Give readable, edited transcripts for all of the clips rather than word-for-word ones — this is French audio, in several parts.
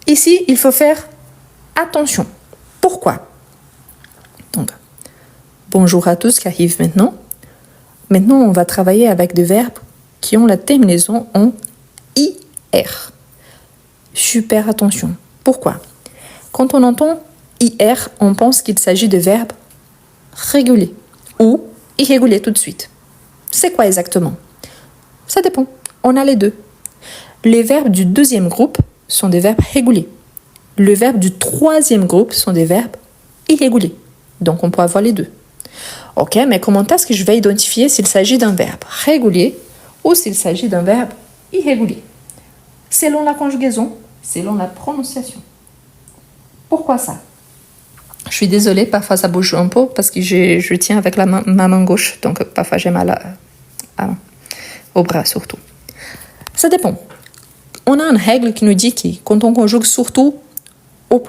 Ici, il faut faire attention. Pourquoi? Donc, bonjour à tous qui arrivent maintenant. Maintenant, on va travailler avec des verbes qui ont la terminaison en IR. Super attention. Pourquoi? Quand on entend IR, on pense qu'il s'agit de verbes réguliers ou irréguliers tout de suite. C'est quoi exactement? Ça dépend. On a les deux. Les verbes du deuxième groupe sont des verbes réguliers. Les verbes du troisième groupe sont des verbes irréguliers. Donc, on peut avoir les deux. Ok, mais comment est-ce que je vais identifier s'il s'agit d'un verbe régulier ou s'il s'agit d'un verbe irrégulier? Selon la conjugaison, selon la prononciation. Pourquoi ça? Je suis désolée, parfois ça bouge un peu parce que je tiens avec ma main gauche, donc parfois j'ai mal au bras surtout. Ça dépend. On a une règle qui nous dit que quand on conjugue surtout au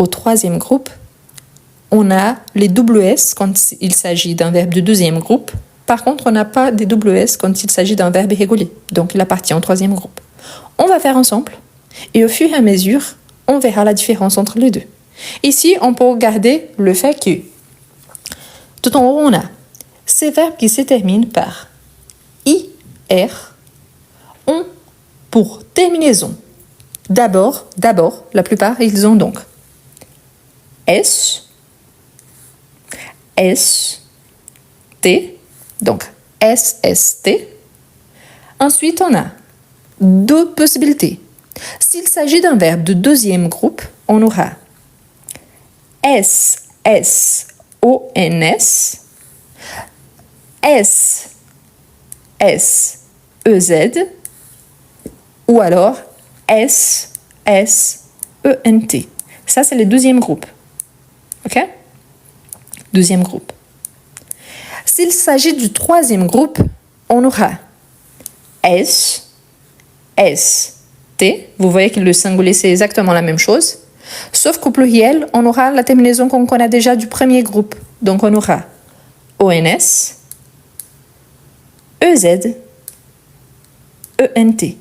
troisième groupe, on a les double S quand il s'agit d'un verbe du deuxième groupe. Par contre, on n'a pas des double S quand il s'agit d'un verbe irrégulier. Donc, il appartient au troisième groupe. On va faire ensemble. Et au fur et à mesure, on verra la différence entre les deux. Ici, on peut regarder le fait que tout en haut, on a ces verbes qui se terminent par IR ont pour terminaison d'abord, la plupart, ils ont donc S, T, donc SST. Ensuite, on a deux possibilités. S'il s'agit d'un verbe de deuxième groupe, on aura SSONS, SSEZ ou alors SSENT. Ça, c'est le deuxième groupe. OK? Deuxième groupe. S'il s'agit du troisième groupe, on aura S, T. Vous voyez que le singulier, c'est exactement la même chose. Sauf qu'au pluriel, on aura la terminaison qu'on connaît déjà du premier groupe. Donc, on aura ONS, EZ, ENT.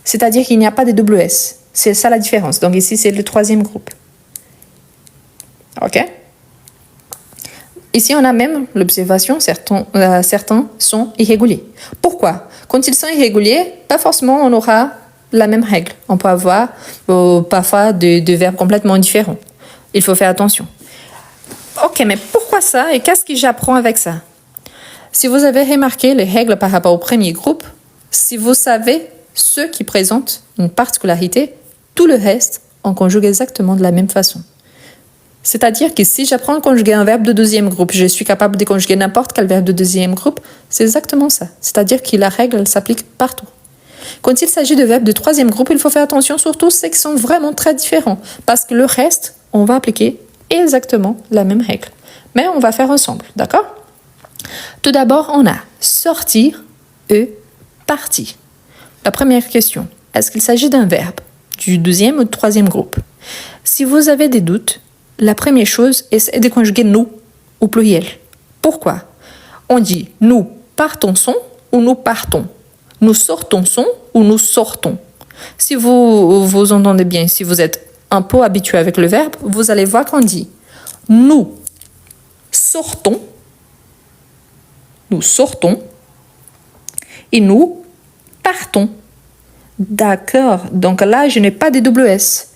C'est-à-dire qu'il n'y a pas de double S. C'est ça la différence. Donc, ici, c'est le troisième groupe. OK? Ici, on a même l'observation, certains sont irréguliers. Pourquoi? Quand ils sont irréguliers, pas forcément on aura la même règle. On peut avoir parfois des verbes complètement différents. Il faut faire attention. Ok, mais pourquoi ça et qu'est-ce que j'apprends avec ça? Si vous avez remarqué les règles par rapport au premier groupe, si vous savez ceux qui présentent une particularité, tout le reste, on conjugue exactement de la même façon. C'est-à-dire que si j'apprends à conjuguer un verbe de deuxième groupe, je suis capable de conjuguer n'importe quel verbe de deuxième groupe, c'est exactement ça. C'est-à-dire que la règle, elle s'applique partout. Quand il s'agit de verbes de troisième groupe, il faut faire attention surtout ceux qui sont vraiment très différents. Parce que le reste, on va appliquer exactement la même règle. Mais on va faire ensemble, d'accord? Tout d'abord, on a sortir et partir. La première question, est-ce qu'il s'agit d'un verbe du deuxième ou du troisième groupe? Si vous avez des doutes, la première chose, c'est de conjuguer nous au pluriel. Pourquoi? On dit nous partons ou nous partons. Nous sortons ou nous sortons. Si vous entendez bien, si vous êtes un peu habitué avec le verbe, vous allez voir qu'on dit nous sortons et nous partons. D'accord. Donc là, je n'ai pas de double S.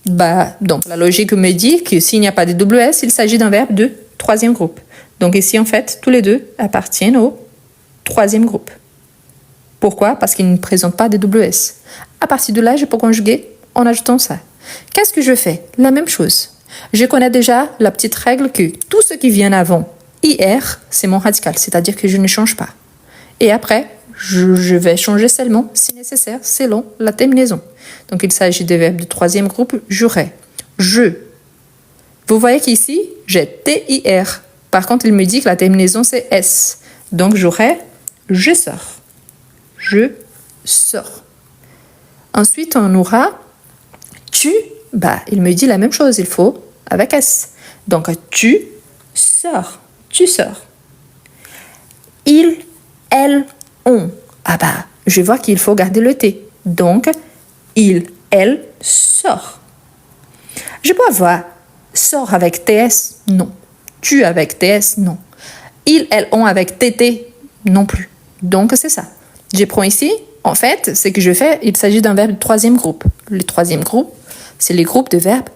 Donc la logique me dit que s'il n'y a pas de double S, il s'agit d'un verbe de troisième groupe. Donc ici, en fait, tous les deux appartiennent au troisième groupe. Pourquoi? Parce qu'ils ne présentent pas de double S. À partir de là, je peux conjuguer en ajoutant ça. Qu'est-ce que je fais? La même chose. Je connais déjà la petite règle que tout ce qui vient avant IR, c'est mon radical, c'est-à-dire que je ne change pas. Et après, je vais changer seulement, si nécessaire, selon la terminaison. Donc, il s'agit de verbes de troisième groupe, j'aurai. Je. Vous voyez qu'ici, j'ai TIR. Par contre, il me dit que la terminaison, c'est S. Donc, j'aurai je sors. Je sors. Ensuite, on aura tu. Il me dit la même chose, il faut avec S. Donc, tu sors. Tu sors. Il, elle, on. Je vois qu'il faut garder le T. Donc, il, elle sort. Je peux avoir sort avec TS? Non. Tu avec TS? Non. Ils, elles, ont avec TT? Non plus. Donc, c'est ça. Je prends ici, en fait, ce que je fais, il s'agit d'un verbe de troisième groupe. Le troisième groupe, c'est les groupes de verbes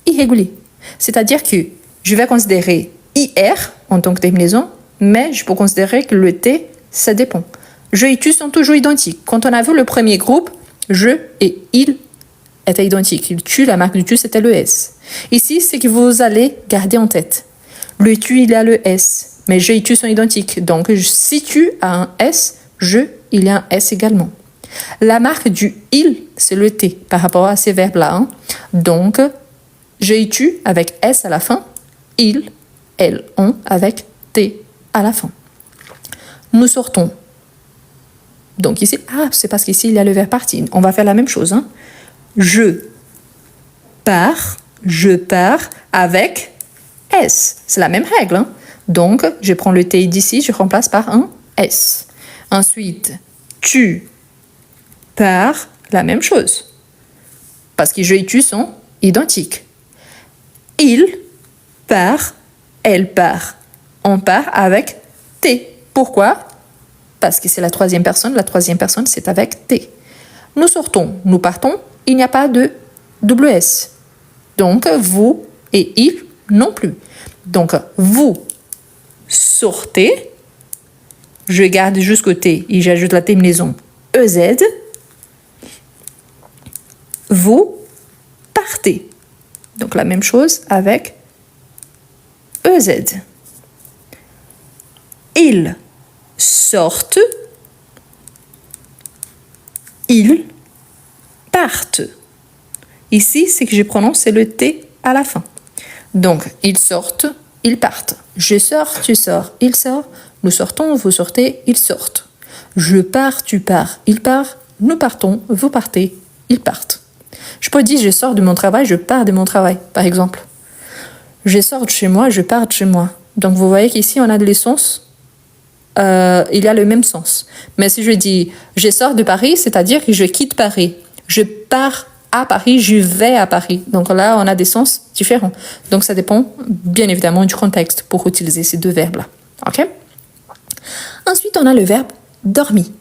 irréguliers. C'est-à-dire que je vais considérer IR en tant que terminaison, mais je peux considérer que le T, ça dépend. Je et tu sont toujours identiques. Quand on a vu le premier groupe, je et il étaient identiques. Le tu, la marque du tu, c'était le S. Ici, c'est que vous allez garder en tête. Le tu, il a le S, mais je et tu sont identiques. Donc, si tu as un S, je, il y a un S également. La marque du il, c'est le T par rapport à ces verbes-là. Hein. Donc, je et tu avec S à la fin, il, elles, ont avec T à la fin. Nous sortons. Donc ici, c'est parce qu'ici, il y a le verbe partir. On va faire la même chose. Hein. Je pars avec S. C'est la même règle. Hein. Donc, je prends le T d'ici, je remplace par un S. Ensuite, tu pars, la même chose. Parce que je et tu sont identiques. Il part, elle part. On part avec T. Pourquoi? Parce que c'est la troisième personne c'est avec T. Nous sortons, nous partons, il n'y a pas de WS. Donc, vous et il non plus. Donc, vous sortez, je garde jusqu'au T et j'ajoute la terminaison EZ. Vous partez. Donc, la même chose avec EZ. Ils sortent, ils partent. Ici, ce que je prononce, c'est le T à la fin. Donc, ils sortent, ils partent. Je sors, tu sors, il sort. Nous sortons, vous sortez, ils sortent. Je pars, tu pars, il part. Nous partons, vous partez, ils partent. Je peux dire je sors de mon travail, je pars de mon travail, par exemple. Je sors de chez moi, je pars de chez moi. Donc, vous voyez qu'ici, on a de l'essence. Il y a le même sens. Mais si je dis je sors de Paris, c'est-à-dire que je quitte Paris. Je pars à Paris, je vais à Paris. Donc là, on a des sens différents. Donc ça dépend bien évidemment du contexte pour utiliser ces deux verbes-là. Ok? Ensuite, on a le verbe dormi.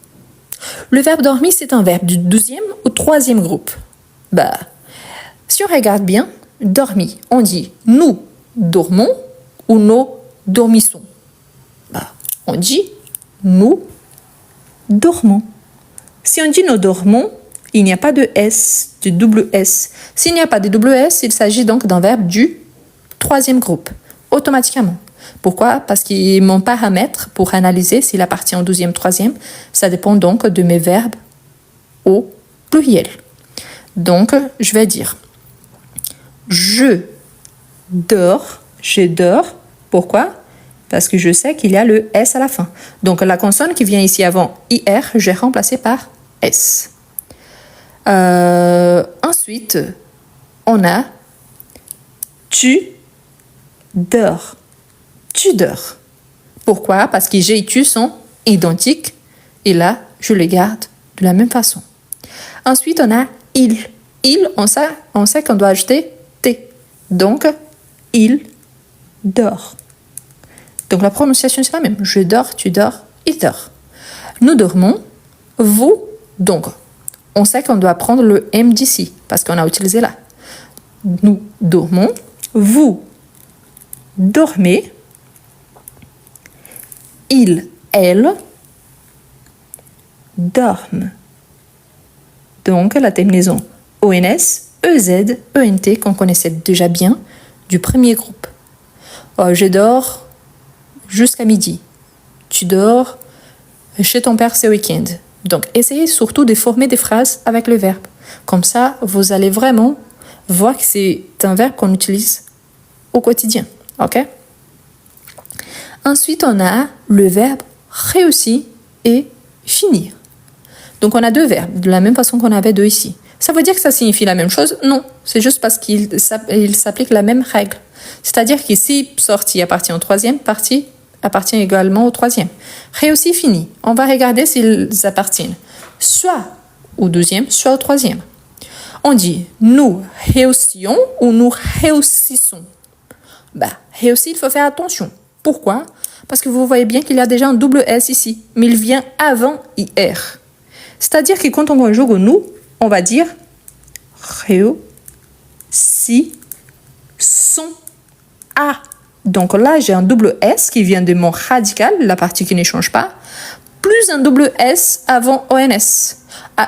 Le verbe dormi, c'est un verbe du 12e ou 3e groupe. Si on regarde bien, dormi, on dit nous dormons ou nous dormissons. On dit nous dormons. Si on dit nous dormons, il n'y a pas de S, de double S. S'il n'y a pas de double S, il s'agit donc d'un verbe du 3e groupe, automatiquement. Pourquoi? Parce que mon paramètre pour analyser s'il appartient au 12e, 3e, ça dépend donc de mes verbes au pluriel. Donc, je vais dire je dors. Pourquoi? Parce que je sais qu'il y a le S à la fin. Donc, la consonne qui vient ici avant IR, je vais remplacer par S. Ensuite, on a tu dors. Tu dors. Pourquoi? Parce que j'ai et tu sont identiques. Et là, je les garde de la même façon. Ensuite, on a il. Il, on sait qu'on doit ajouter T. Donc, il dort. Donc, la prononciation, c'est la même. Je dors, tu dors, il dort. Nous dormons, vous, donc, on sait qu'on doit prendre le M d'ici, parce qu'on a utilisé là. Nous dormons, vous dormez, il, elle dorment. Donc, la terminaison ONS, EZ, ENT, qu'on connaissait déjà bien du premier groupe. Je dors jusqu'à midi. Tu dors chez ton père ce week-end. Donc, essayez surtout de former des phrases avec le verbe. Comme ça, vous allez vraiment voir que c'est un verbe qu'on utilise au quotidien. Ok? Ensuite, on a le verbe réussir et finir. Donc, on a deux verbes, de la même façon qu'on avait deux ici. Ça veut dire que ça signifie la même chose? Non, c'est juste parce qu'il s'applique la même règle. C'est-à-dire qu'ici, sortie appartient au 3e, partie appartient également au 3e. Réussi, fini. On va regarder s'ils appartiennent soit au deuxième, soit au troisième. On dit nous réussions ou nous réussissons. Réussir, il faut faire attention. Pourquoi? Parce que vous voyez bien qu'il y a déjà un double S ici, mais il vient avant IR. C'est-à-dire que quand on conjugue au nous, on va dire réussissons. Donc là, j'ai un double S qui vient de mon radical, la partie qui ne change pas, plus un double S avant ONS.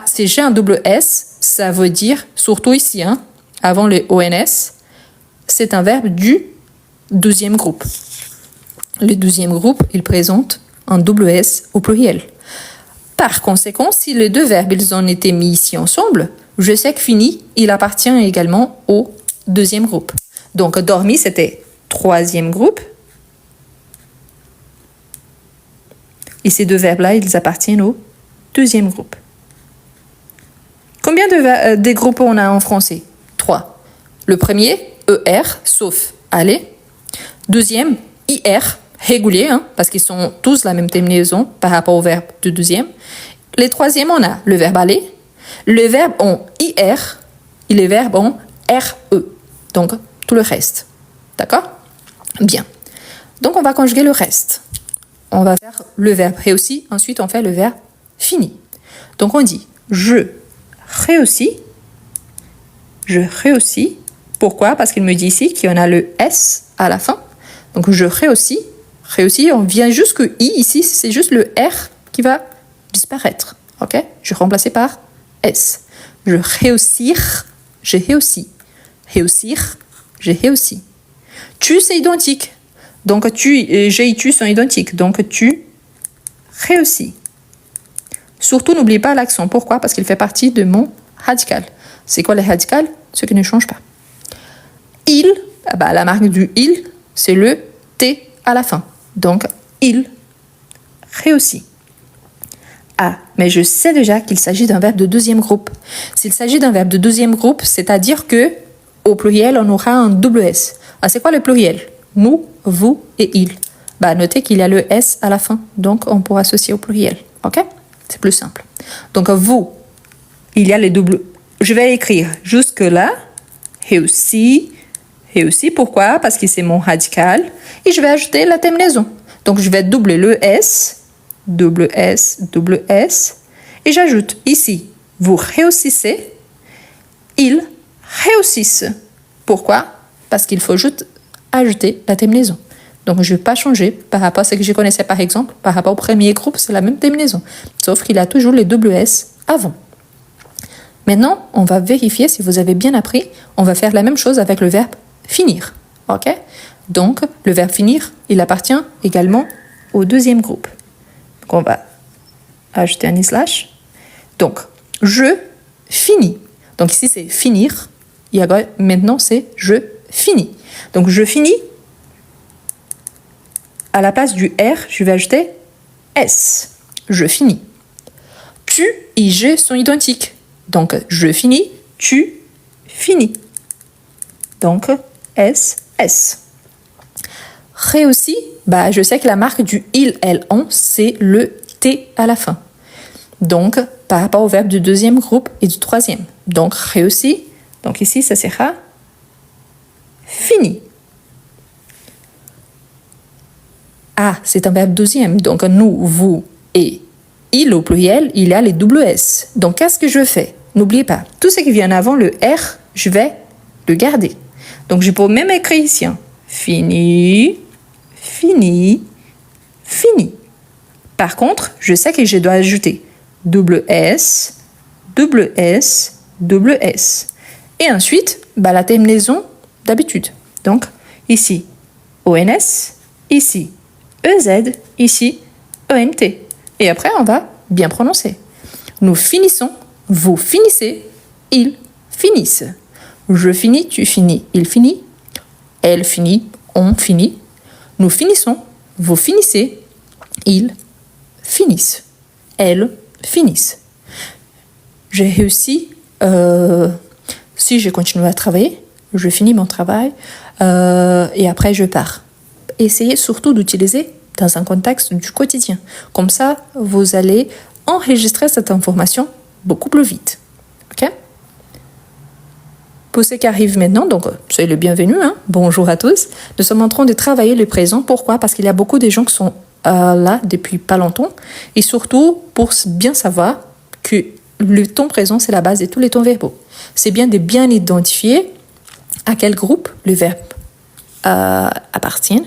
Si j'ai un double S, ça veut dire, surtout ici, avant le ONS, c'est un verbe du deuxième groupe. Le deuxième groupe, il présente un double S au pluriel. Par conséquent, si les deux verbes ils ont été mis ici ensemble, je sais que fini, il appartient également au deuxième groupe. Donc, dormi, c'était troisième groupe. Et ces deux verbes-là, ils appartiennent au deuxième groupe. Combien de groupes on a en français? 3. Le premier, ER, sauf aller. Deuxième, IR, régulier, parce qu'ils sont tous la même terminaison par rapport au verbe du deuxième. Les troisièmes, on a le verbe aller, le verbe en IR et les verbes en RE. Donc, tout le reste. D'accord? Bien. Donc, on va conjuguer le reste. On va faire le verbe réussi, ensuite on fait le verbe fini. Donc, on dit je réussis. Je réussis. Pourquoi? Parce qu'il me dit ici qu'il y en a le S à la fin. Donc, je réussis. Réussi, on vient jusque I ici, c'est juste le R qui va disparaître. Ok? Je remplace par S. Je réussir, j'ai réussi. Réussir, j'ai réussi. Tu, c'est identique. Donc, j'ai et tu sont identiques. Donc, tu réussis. Surtout, n'oublie pas l'accent. Pourquoi? Parce qu'il fait partie de mon radical. C'est quoi le radical? Ce qui ne change pas. Il, la marque du il, c'est le T à la fin. Donc, il réussit. Mais je sais déjà qu'il s'agit d'un verbe de deuxième groupe. S'il s'agit d'un verbe de deuxième groupe, c'est-à-dire que au pluriel, on aura un double S. C'est quoi le pluriel? Nous, vous et il. Notez qu'il y a le S à la fin, donc on pourra associer au pluriel. Ok? C'est plus simple. Donc, vous, il y a les doubles. Je vais écrire jusque-là, réussi. Réussi, pourquoi? Parce que c'est mon radical. Et je vais ajouter la terminaison. Donc, je vais doubler le S, double S, double S. Et j'ajoute ici, vous réussissez, ils réussissent. Pourquoi? Parce qu'il faut juste ajouter la terminaison. Donc, je ne vais pas changer par rapport à ce que je connaissais, par exemple. Par rapport au premier groupe, c'est la même terminaison. Sauf qu'il a toujours les double S avant. Maintenant, on va vérifier si vous avez bien appris. On va faire la même chose avec le verbe finir. Ok? Donc, le verbe finir, il appartient également au deuxième groupe. Donc, on va ajouter un i/. Donc, je finis. Donc, ici, c'est finir. Maintenant, c'est je finis. Donc, je finis. À la place du R, je vais ajouter S. Je finis. Tu et je sont identiques. Donc, je finis, tu finis. Donc, S, S. Réussi, je sais que la marque du il, elle, on, c'est le T à la fin. Donc, par rapport au verbe du deuxième groupe et du troisième. Donc, réussi. Donc, ici, ça sera fini. C'est un verbe deuxième. Donc, nous, vous et il au pluriel, il y a les double S. Donc, qu'est-ce que je fais? N'oubliez pas, tout ce qui vient avant le R, je vais le garder. Donc, je peux même écrire ici. Fini, fini, fini. Par contre, je sais que je dois ajouter double S, double S, double S. Et ensuite, la terminaison d'habitude. Donc, ici, ONS, ici, EZ, ici, ENT. Et après, on va bien prononcer. Nous finissons, vous finissez, ils finissent. Je finis, tu finis, il finit. Elle finit, on finit. Nous finissons, vous finissez, ils finissent. Elles finissent. J'ai réussi. Si je continue à travailler, je finis mon travail et après je pars. Essayez surtout d'utiliser dans un contexte du quotidien. Comme ça, vous allez enregistrer cette information beaucoup plus vite. OK? Pour ceux qui arrivent maintenant, donc soyez le bienvenu, hein? Bonjour à tous. Nous sommes en train de travailler le présent. Pourquoi? Parce qu'il y a beaucoup de gens qui sont là depuis pas longtemps. Et surtout, pour bien savoir que le temps présent, c'est la base de tous les temps verbaux. C'est bien de bien identifier à quel groupe le verbe appartient.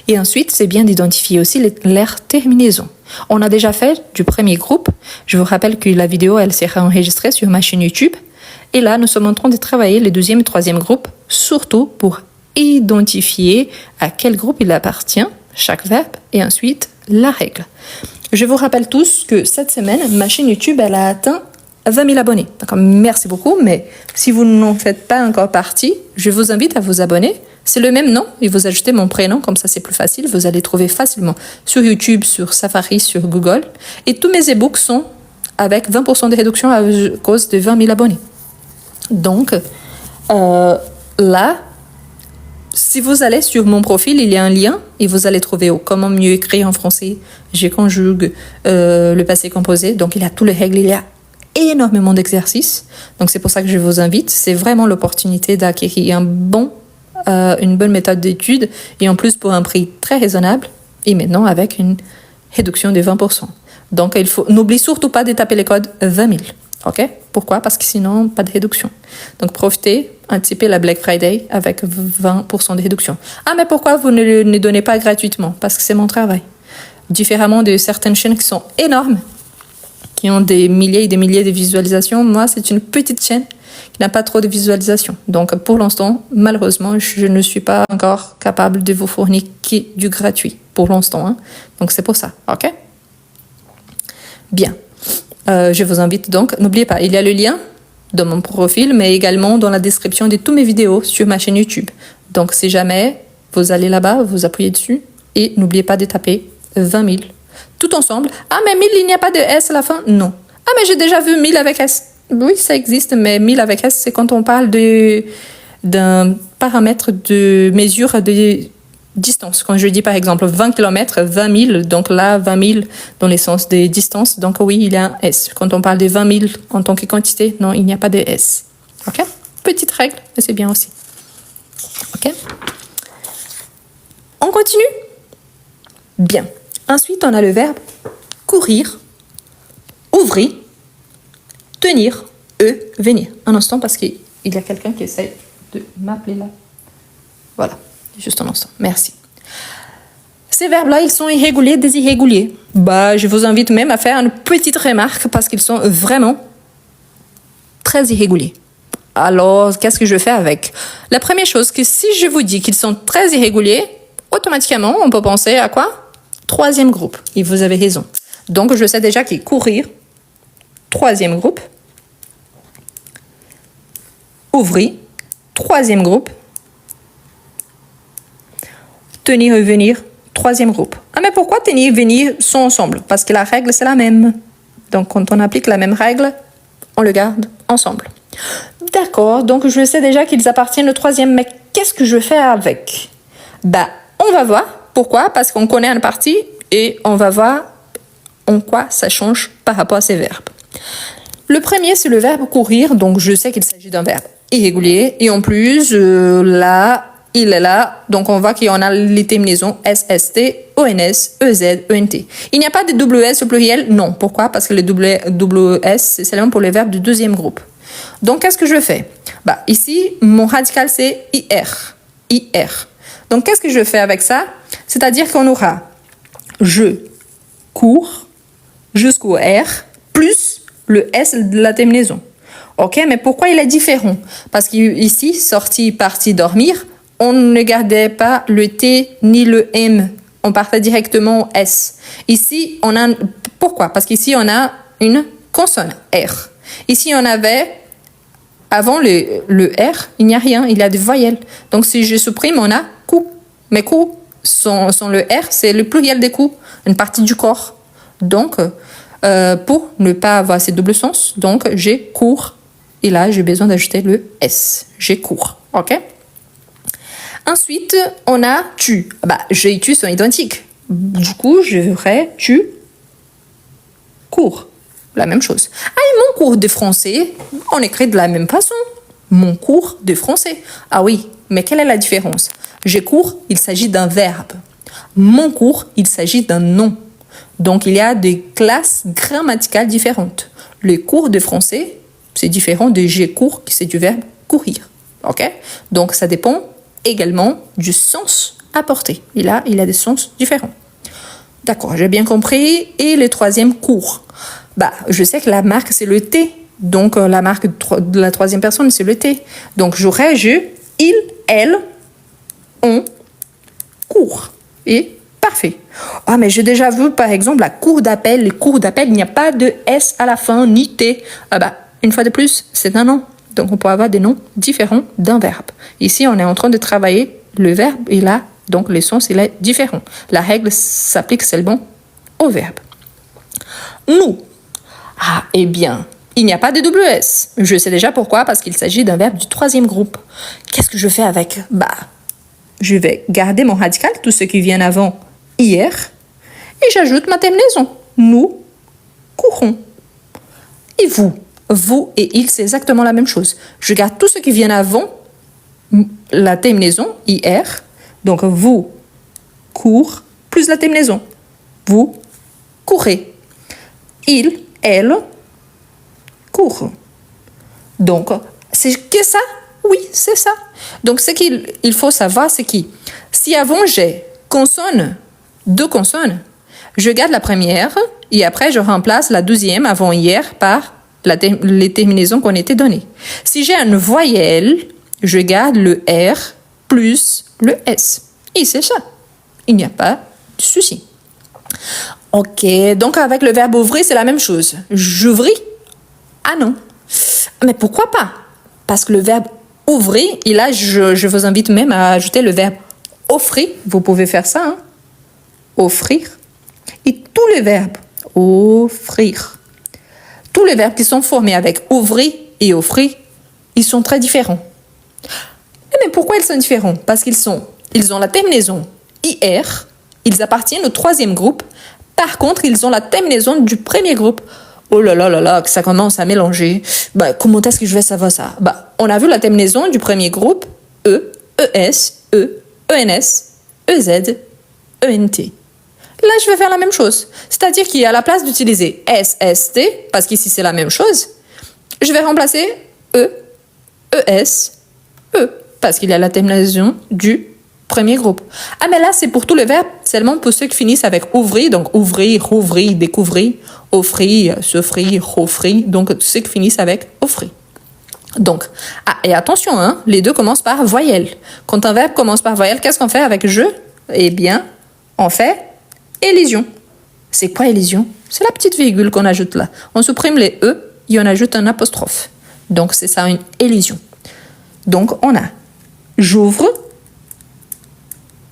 Et ensuite, c'est bien d'identifier aussi leur terminaison. On a déjà fait du premier groupe. Je vous rappelle que la vidéo, elle sera enregistrée sur ma chaîne YouTube. Et là, nous sommes en train de travailler le deuxième et troisième groupe, surtout pour identifier à quel groupe il appartient, chaque verbe, et ensuite la règle. Je vous rappelle tous que cette semaine, ma chaîne YouTube, elle a atteint 20 000 abonnés. Donc, merci beaucoup, mais si vous n'en faites pas encore partie, je vous invite à vous abonner. C'est le même nom, et vous ajoutez mon prénom, comme ça c'est plus facile. Vous allez trouver facilement sur YouTube, sur Safari, sur Google. Et tous mes e-books sont avec 20% de réduction à cause de 20 000 abonnés. Donc, là, si vous allez sur mon profil, il y a un lien et vous allez trouver comment mieux écrire en français. Je conjugue le passé composé. Donc, il y a toutes les règles, il y a énormément d'exercices. Donc, c'est pour ça que je vous invite. C'est vraiment l'opportunité d'acquérir une bonne méthode d'étude et en plus pour un prix très raisonnable et maintenant avec une réduction de 20%. Donc, n'oublie surtout pas de taper les codes 20 000. OK? Pourquoi? Parce que sinon, pas de réduction. Donc, profitez, anticipez la Black Friday avec 20% de réduction. Ah, mais pourquoi vous ne le donnez pas gratuitement? Parce que c'est mon travail. Différemment de certaines chaînes qui sont énormes, qui ont des milliers et des milliers de visualisations, moi, c'est une petite chaîne qui n'a pas trop de visualisations. Donc, pour l'instant, malheureusement, je ne suis pas encore capable de vous fournir du gratuit, pour l'instant. Hein. Donc, c'est pour ça. OK? Bien. Je vous invite donc, n'oubliez pas, il y a le lien dans mon profil, mais également dans la description de toutes mes vidéos sur ma chaîne YouTube. Donc, si jamais vous allez là-bas, vous appuyez dessus et n'oubliez pas de taper 20 000. Tout ensemble. Ah, mais 1000, il n'y a pas de S à la fin? Non. Ah, mais j'ai déjà vu 1000 avec S. Oui, ça existe, mais 1000 avec S, c'est quand on parle d'un paramètre de mesure de distance. Quand je dis par exemple 20 km, 20 000, donc là 20 000 dans le sens des distances, donc oui, il y a un S. Quand on parle de 20 000 en tant que quantité, non, il n'y a pas de S. OK? Petite règle, mais c'est bien aussi. OK? On continue? Bien. Ensuite, on a le verbe courir, ouvrir, tenir, venir. Un instant parce qu'il y a quelqu'un qui essaie de m'appeler là. Voilà. Juste un instant. Merci. Ces verbes-là, ils sont irréguliers, désirréguliers. Je vous invite même à faire une petite remarque parce qu'ils sont vraiment très irréguliers. Alors, qu'est-ce que je fais avec? La première chose, que si je vous dis qu'ils sont très irréguliers, automatiquement, on peut penser à quoi? Troisième groupe. Et vous avez raison. Donc, je sais déjà qu'il courir, troisième groupe. Ouvrir, troisième groupe. Tenir et venir, troisième groupe. Ah, mais pourquoi tenir et venir sont ensemble? Parce que la règle, c'est la même. Donc, quand on applique la même règle, on le garde ensemble. D'accord, donc je sais déjà qu'ils appartiennent au troisième, mais qu'est-ce que je fais avec? On va voir. Pourquoi? Parce qu'on connaît une partie et on va voir en quoi ça change par rapport à ces verbes. Le premier, c'est le verbe courir. Donc, je sais qu'il s'agit d'un verbe irrégulier. Et en plus, là, il est là. Donc, on voit qu'il y en a les terminaisons SST, ONS, EZ, ENT. Il n'y a pas de WS au pluriel? Non. Pourquoi? Parce que le WS, c'est seulement pour les verbes du deuxième groupe. Donc, qu'est-ce que je fais? Ici, mon radical, c'est IR. IR. Donc, qu'est-ce que je fais avec ça? C'est-à-dire qu'on aura je cours jusqu'au R plus le S de la terminaison. OK, mais pourquoi il est différent? Parce qu'ici, sorti, parti, dormir, on ne gardait pas le T ni le M. On partait directement au S. Ici, on a... Pourquoi? Parce qu'ici, on a une consonne, R. Ici, on avait... Avant le R, il n'y a rien, il y a des voyelles. Donc, si je supprime, on a cou. Mais cou, sans le R, c'est le pluriel des coups, une partie du corps. Donc, pour ne pas avoir ces doubles sens, donc j'ai cours. Et là, j'ai besoin d'ajouter le S. J'ai cours. OK? Ensuite, on a tu. Je et tu sont identiques. Du coup, je ferai tu cours. la même chose. Ah, et mon cours de français, on écrit de la même façon. Mon cours de français. Ah oui, mais quelle est la différence? J'ai cours, il s'agit d'un verbe. Mon cours, il s'agit d'un nom. Donc, il y a des classes grammaticales différentes. Le cours de français, c'est différent de j'ai cours, qui c'est du verbe courir. OK? Donc, ça dépend également du sens apporté. Et là, il y a des sens différents. D'accord, j'ai bien compris. Et le troisième cours. Je sais que la marque, c'est le T. Donc, la marque de la troisième personne, c'est le T. Donc, j'aurais il, elle, on, court. Et parfait. Ah, mais j'ai déjà vu, par exemple, la cour d'appel. Les cours d'appel, il n'y a pas de S à la fin, ni T. Une fois de plus, c'est un nom. Donc, on peut avoir des noms différents d'un verbe. Ici, on est en train de travailler le verbe et là, donc, le sens, il est différent. La règle s'applique seulement au verbe. Nous. Ah, eh bien, il n'y a pas de WS. Je sais déjà pourquoi, parce qu'il s'agit d'un verbe du troisième groupe. Qu'est-ce que je fais avec? Je vais garder mon radical, tout ce qui vient avant hier, et j'ajoute ma terminaison. Nous courons. Et vous? Vous et il, c'est exactement la même chose. Je garde tout ce qui vient avant la terminaison, hier. Donc, vous courent plus la terminaison. Vous courez. Il, elle, court. Donc, c'est que ça? Oui, c'est ça. Donc, ce qu'il faut savoir, c'est que si avant j'ai consonne, deux consonnes, je garde la première et après je remplace la deuxième avant hier par les terminaisons qu'on était données. Si j'ai une voyelle, je garde le R plus le S. Et c'est ça. Il n'y a pas de souci. Ok, donc avec le verbe ouvrir, c'est la même chose. J'ouvris. Ah non. Mais pourquoi pas? Parce que le verbe ouvrir, et là, je vous invite même à ajouter le verbe offrir. Vous pouvez faire ça, hein? Offrir. Et tous les verbes, offrir. Tous les verbes qui sont formés avec ouvrir et offrir, ils sont très différents. Mais pourquoi ils sont différents? Parce qu'ils ont la terminaison IR, ils appartiennent au troisième groupe. Par contre, ils ont la terminaison du premier groupe. Oh là là là là, que ça commence à mélanger. Comment est-ce que je vais savoir ça? On a vu la terminaison du premier groupe, E, ES, E, ENS, EZ, ENT. Là, je vais faire la même chose. C'est-à-dire qu'à la place d'utiliser SST, parce qu'ici c'est la même chose, je vais remplacer E, ES, E, parce qu'il y a la terminaison du premier groupe. Ah, mais là, c'est pour tous les verbes, seulement pour ceux qui finissent avec ouvrir, donc ouvrir, rouvrir, découvrir, offrir, s'offrir, offrir, donc tous ceux qui finissent avec offrir. Donc, et attention, hein, les deux commencent par voyelle. Quand un verbe commence par voyelle, qu'est-ce qu'on fait avec je? Eh bien, on fait élision. C'est quoi élision? C'est la petite virgule qu'on ajoute là. On supprime les E et on ajoute un apostrophe. Donc, c'est ça, une élision. Donc, on a j'ouvre,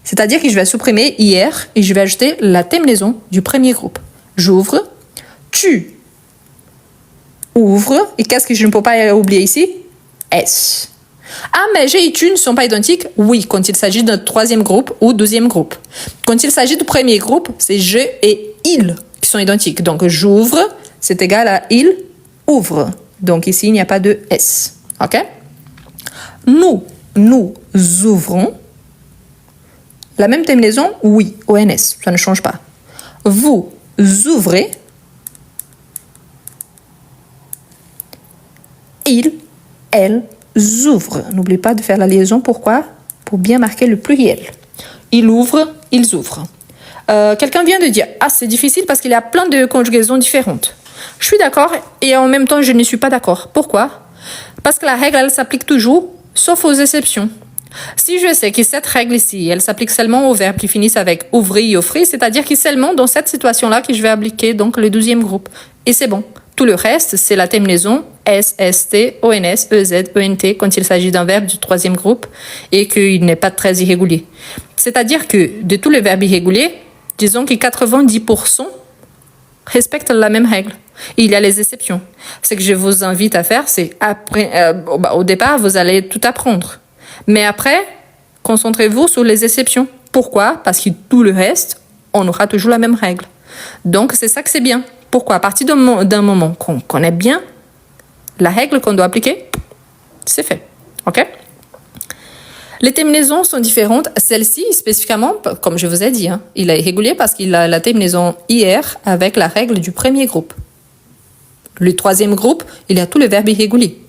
c'est-à-dire que je vais supprimer hier et je vais ajouter la terminaison du premier groupe. J'ouvre, tu ouvres, et qu'est-ce que je ne peux pas oublier ici? S. Ah, mais j'ai et tu ne sont pas identiques? Oui, quand il s'agit d'un troisième groupe ou deuxième groupe. Quand il s'agit du premier groupe, c'est je et il qui sont identiques. Donc, j'ouvre, c'est égal à il ouvre. Donc, ici, il n'y a pas de S. OK? Nous ouvrons. La même terminaison? Oui, ONS, ça ne change pas. Vous ouvrez. Il, elle ouvrent. N'oubliez pas de faire la liaison. Pourquoi? Pour bien marquer le pluriel. Il ouvre, ils ouvrent. Quelqu'un vient de dire, c'est difficile parce qu'il y a plein de conjugaisons différentes. Je suis d'accord et en même temps, je ne suis pas d'accord. Pourquoi? Parce que la règle, elle s'applique toujours, sauf aux exceptions. Si je sais que cette règle ici, elle s'applique seulement aux verbes qui finissent avec ouvrir et offrir, c'est-à-dire que c'est seulement dans cette situation-là que je vais appliquer donc le deuxième groupe. Et c'est bon. Tout le reste, c'est la terminaison S, ST, ONS, EZ, ENT quand il s'agit d'un verbe du troisième groupe et qu'il n'est pas très irrégulier. C'est-à-dire que de tous les verbes irréguliers, disons que 90% respectent la même règle. Et il y a les exceptions. Ce que je vous invite à faire, c'est au départ, vous allez tout apprendre. Mais après, concentrez-vous sur les exceptions. Pourquoi? Parce que tout le reste, on aura toujours la même règle. Donc, c'est ça que c'est bien. Pourquoi? À partir d'un moment qu'on connaît bien la règle qu'on doit appliquer, c'est fait. OK? Les terminaisons sont différentes. Celle-ci, spécifiquement, comme je vous ai dit, il est irrégulier parce qu'il a la terminaison IR avec la règle du premier groupe. Le troisième groupe, il y a tous les verbes irréguliers.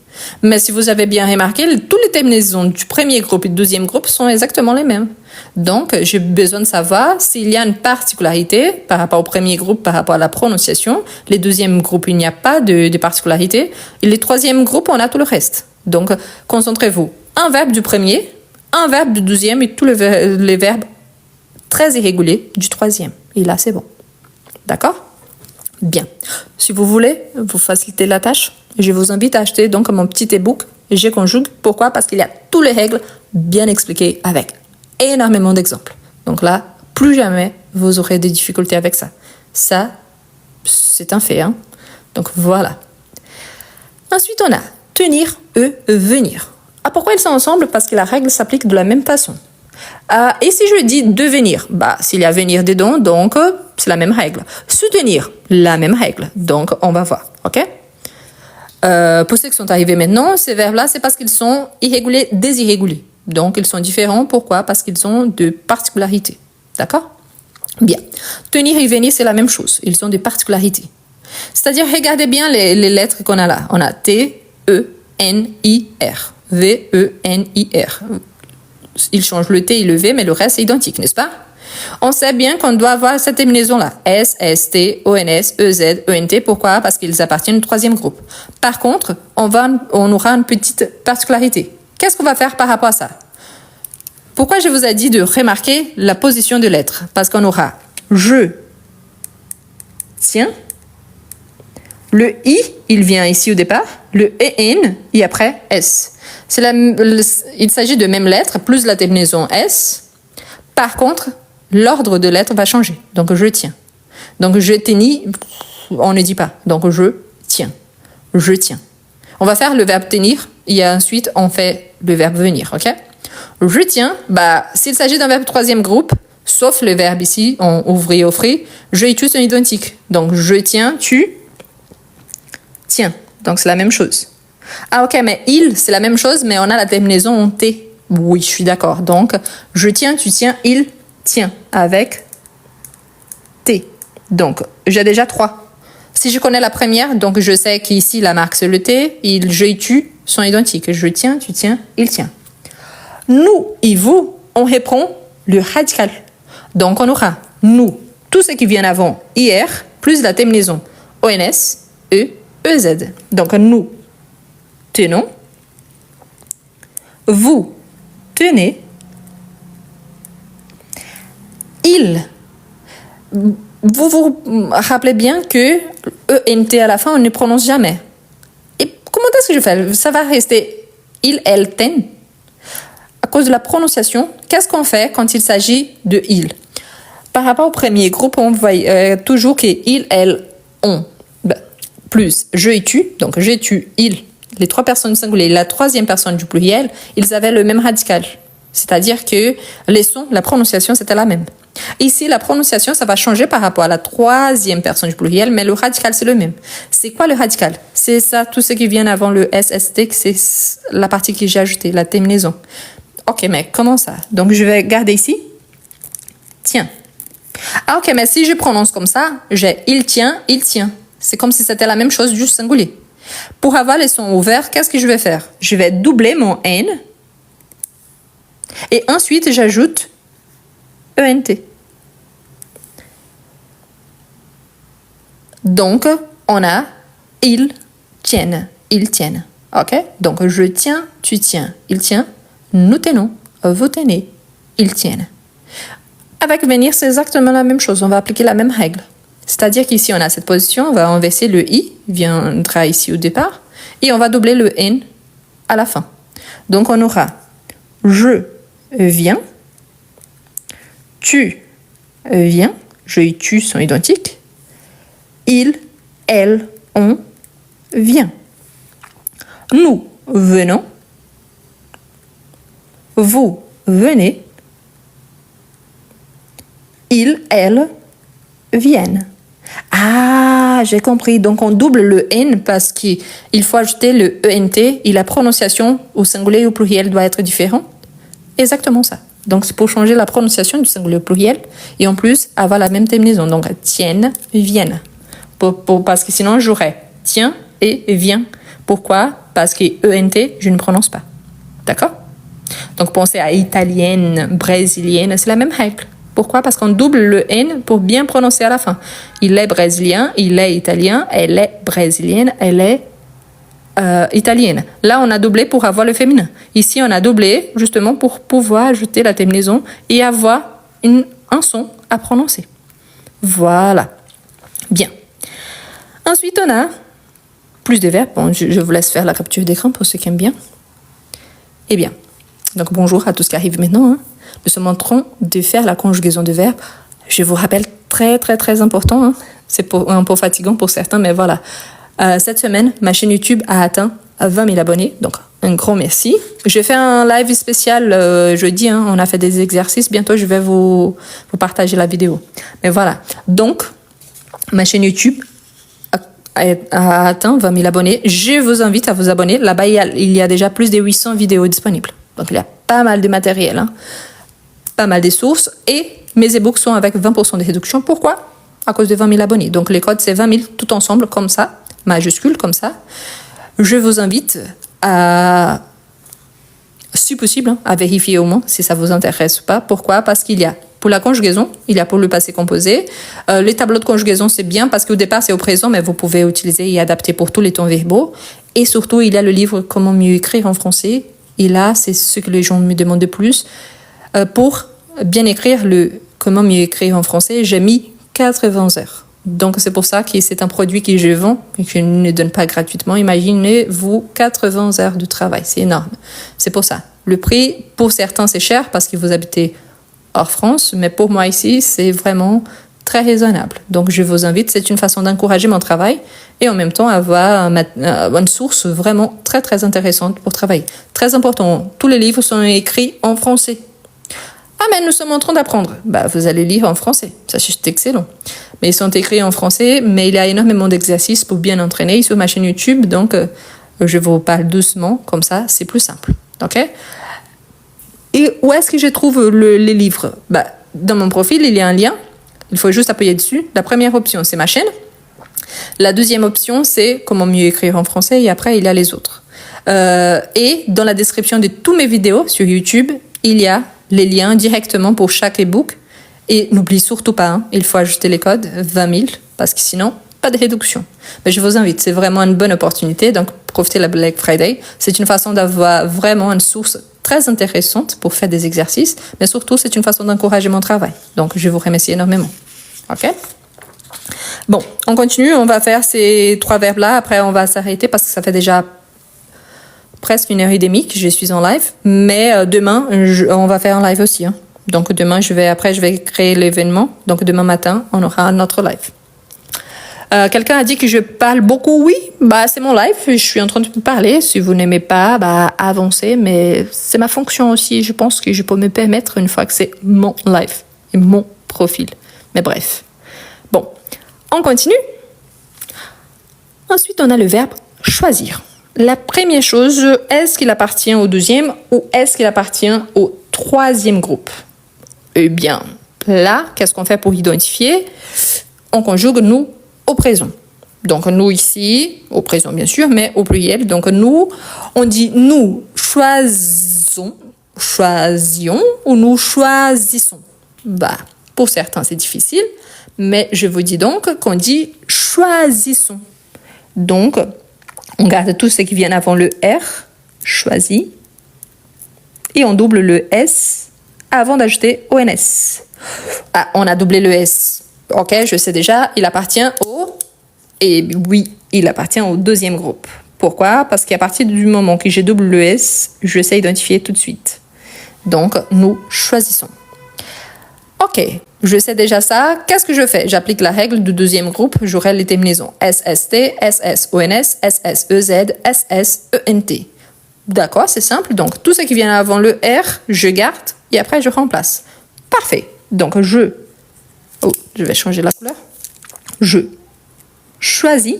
Mais si vous avez bien remarqué, toutes les terminaisons du premier groupe et du deuxième groupe sont exactement les mêmes. Donc, j'ai besoin de savoir s'il y a une particularité par rapport au premier groupe, par rapport à la prononciation. Les deuxièmes groupes, il n'y a pas de particularité. Et les troisièmes groupes, on a tout le reste. Donc, concentrez-vous. Un verbe du premier, un verbe du deuxième et tous les verbes très irréguliers du troisième. Et là, c'est bon. D'accord? Bien. Si vous voulez vous faciliter la tâche, je vous invite à acheter donc mon petit e-book Je conjugue. Pourquoi? Parce qu'il y a toutes les règles bien expliquées avec énormément d'exemples. Donc là, plus jamais vous aurez des difficultés avec ça. Ça, c'est un fait. Donc voilà. Ensuite, on a tenir, venir. Ah, pourquoi ils sont ensemble? Parce que la règle s'applique de la même façon. Et si je dis devenir, s'il y a venir dedans, donc c'est la même règle. Soutenir, la même règle. Donc on va voir, ok? Pour ceux qui sont arrivés maintenant, ces verbes-là, c'est parce qu'ils sont irréguliers, désirréguliers. Donc ils sont différents. Pourquoi? Parce qu'ils ont de particularités. D'accord? Bien. Tenir et venir, c'est la même chose. Ils ont des particularités. C'est-à-dire, regardez bien les lettres qu'on a là. On a T, E, N, I, R. V, E, N, I, R. Il change le T et le V, mais le reste est identique, n'est-ce pas? On sait bien qu'on doit avoir cette terminaison-là. S, S, T, O, N, S, E, Z, E, N, T. Pourquoi? Parce qu'ils appartiennent au troisième groupe. Par contre, on aura une petite particularité. Qu'est-ce qu'on va faire par rapport à ça? Pourquoi je vous ai dit de remarquer la position de lettres? Parce qu'on aura je, tiens. Le I, il vient ici au départ. Le EN et après S. Il s'agit de même lettre plus la terminaison S. Par contre, l'ordre de lettres va changer. Donc, je tiens. Donc, je tennis, on ne dit pas. Donc, je tiens. Je tiens. On va faire le verbe tenir et ensuite, on fait le verbe venir. OK? Je tiens, s'il s'agit d'un verbe troisième groupe, sauf le verbe ici, on ouvrit, offrir, je et tu sont identiques. Donc, je tiens, tu tiens. Donc, c'est la même chose. Ah, ok, mais il, c'est la même chose, mais on a la terminaison en T. Oui, je suis d'accord. Donc, je tiens, tu tiens, il tient avec T. Donc, j'ai déjà 3. Si je connais la première, donc je sais qu'ici, la marque, c'est le T. Il, je et tu sont identiques. Je tiens, tu tiens, il tient. Nous et vous, on reprend le radical. Donc, on aura nous, tout ce qui vient avant IR, plus la terminaison ONS, E, EZ. Donc, nous tenons, vous tenez, il. Vous vous rappelez bien que ENT à la fin, on ne prononce jamais. Et comment est-ce que je fais? Ça va rester il, elle, ten. À cause de la prononciation, qu'est-ce qu'on fait quand il s'agit de il? Par rapport au premier groupe, on voit toujours que il, elle, on. Plus je et tu, donc je, tu, il, les 3 personnes singulières, la troisième personne du pluriel, ils avaient le même radical. C'est-à-dire que les sons, la prononciation, c'était la même. Ici, la prononciation, ça va changer par rapport à la troisième personne du pluriel, mais le radical, c'est le même. C'est quoi le radical? C'est ça, tout ce qui vient avant le SST, c'est la partie que j'ai ajoutée, la terminaison. Ok, mais comment ça? Donc, je vais garder ici. Tiens. Ah, ok, mais si je prononce comme ça, j'ai il tient, il tient. C'est comme si c'était la même chose, juste singulier. Pour avoir les sons ouverts, qu'est-ce que je vais faire? Je vais doubler mon N. Et ensuite, j'ajoute ENT. Donc, on a ils tiennent. Ils tiennent. OK? Donc, je tiens, tu tiens, il tient. Nous tenons, vous tenez, ils tiennent. Avec venir, c'est exactement la même chose. On va appliquer la même règle. C'est-à-dire qu'ici, on a cette position, on va inverser le I, viendra ici au départ, et on va doubler le N à la fin. Donc, on aura je viens, tu viens, je et tu sont identiques, il, elle, on vient. Nous venons, vous venez, ils, elles viennent. Ah, Ah, j'ai compris. Donc, on double le N parce qu'il faut ajouter le ENT et la prononciation au singulier et au pluriel doit être différente. Exactement ça. Donc, c'est pour changer la prononciation du singulier au pluriel et en plus avoir la même terminaison. Donc, tiennent, viennent. Parce que sinon, j'aurais tiens et vient. Pourquoi? Parce que ENT, je ne prononce pas. D'accord? Donc, pensez à italienne, brésilienne, c'est la même règle. Pourquoi? Parce qu'on double le N pour bien prononcer à la fin. Il est brésilien, il est italien, elle est brésilienne, elle est italienne. Là, on a doublé pour avoir le féminin. Ici, on a doublé justement pour pouvoir ajouter la terminaison et avoir un son à prononcer. Voilà. Bien. Ensuite, on a plus de verbes. Bon, je vous laisse faire la capture d'écran pour ceux qui aiment bien. Eh bien, donc bonjour à tous qui arrivent maintenant. Nous sommes en train de faire la conjugaison de verbes. Je vous rappelle, très très très important. C'est un peu fatigant pour certains, mais voilà. Cette semaine, ma chaîne YouTube a atteint 20 000 abonnés. Donc, un grand merci. J'ai fait un live spécial jeudi. On a fait des exercices. Bientôt, je vais vous partager la vidéo. Mais voilà. Donc, ma chaîne YouTube a atteint 20 000 abonnés. Je vous invite à vous abonner. Là-bas, il y a déjà plus de 800 vidéos disponibles. Donc, il y a pas mal de matériel, pas mal de sources. Et mes e-books sont avec 20% de réduction. Pourquoi? À cause de 20 000 abonnés. Donc, les codes, c'est 20 000 tout ensemble, comme ça, majuscule, comme ça. Je vous invite à, si possible, à vérifier au moins si ça vous intéresse ou pas. Pourquoi? Parce qu'il y a pour la conjugaison, il y a pour le passé composé. Les tableaux de conjugaison, c'est bien parce qu'au départ, c'est au présent, mais vous pouvez utiliser et adapter pour tous les temps verbaux. Et surtout, il y a le livre Comment mieux écrire en français. Et là, c'est ce que les gens me demandent de plus. Pour bien écrire le Comment mieux écrire en français, j'ai mis 80 heures. Donc, c'est pour ça que c'est un produit que je vends et que je ne donne pas gratuitement. Imaginez-vous 80 heures de travail. C'est énorme. C'est pour ça. Le prix, pour certains, c'est cher parce que vous habitez hors France, mais pour moi ici, c'est vraiment très raisonnable. Donc, je vous invite, c'est une façon d'encourager mon travail et en même temps avoir une source vraiment très, très intéressante pour travailler. Très important, tous les livres sont écrits en français. Ah, mais nous sommes en train d'apprendre. Vous allez lire en français. Ça, c'est excellent. Mais ils sont écrits en français, mais il y a énormément d'exercices pour bien entraîner sur ma chaîne YouTube. Donc, je vous parle doucement, comme ça, c'est plus simple. OK? Et où est-ce que je trouve les livres? Dans mon profil, il y a un lien. Il faut juste appuyer dessus. La première option, c'est ma chaîne. La deuxième option, c'est comment mieux écrire en français. Et après, il y a les autres. Et dans la description de toutes mes vidéos sur YouTube, il y a les liens directement pour chaque e-book. Et n'oublie surtout pas, il faut ajouter les codes 20 000 parce que sinon, pas de réduction. Mais je vous invite, c'est vraiment une bonne opportunité. Donc, profitez de la Black Friday. C'est une façon d'avoir vraiment une source très intéressante pour faire des exercices. Mais surtout, c'est une façon d'encourager mon travail. Donc, je vous remercie énormément. OK? Bon, on continue. On va faire ces 3 verbes-là. Après, on va s'arrêter parce que ça fait déjà presque 1h30 que je suis en live. Mais demain, on va faire un live aussi. Donc, demain, je vais créer l'événement. Donc, demain matin, on aura notre live. Quelqu'un a dit que je parle beaucoup. Oui, c'est mon live. Je suis en train de parler. Si vous n'aimez pas, avancez. Mais c'est ma fonction aussi. Je pense que je peux me permettre une fois que c'est mon live et mon profil. Mais bref. Bon, on continue. Ensuite, on a le verbe choisir. La première chose, est-ce qu'il appartient au deuxième ou est-ce qu'il appartient au troisième groupe? Eh bien, là, qu'est-ce qu'on fait pour identifier? On conjugue nous au présent. Donc, nous ici, au présent bien sûr, mais au pluriel. Donc, nous, on dit nous choisions ou nous choisissons. Pour certains, c'est difficile, mais je vous dis donc qu'on dit choisissons. Donc, on garde tout ce qui vient avant le R, choisi, et on double le S avant d'ajouter ONS. On a doublé le S. Ok, je sais déjà, il appartient il appartient au deuxième groupe. Pourquoi? Parce qu'à partir du moment que j'ai double le S, je sais identifier tout de suite. Donc, nous choisissons. Ok, je sais déjà ça. Qu'est-ce que je fais? J'applique la règle du deuxième groupe. J'aurai les terminaisons SST, SSONS, SSEZ, SSENT. D'accord, c'est simple. Donc, tout ce qui vient avant le R, je garde et après, je remplace. Parfait. Donc, je vais changer la couleur. choisis.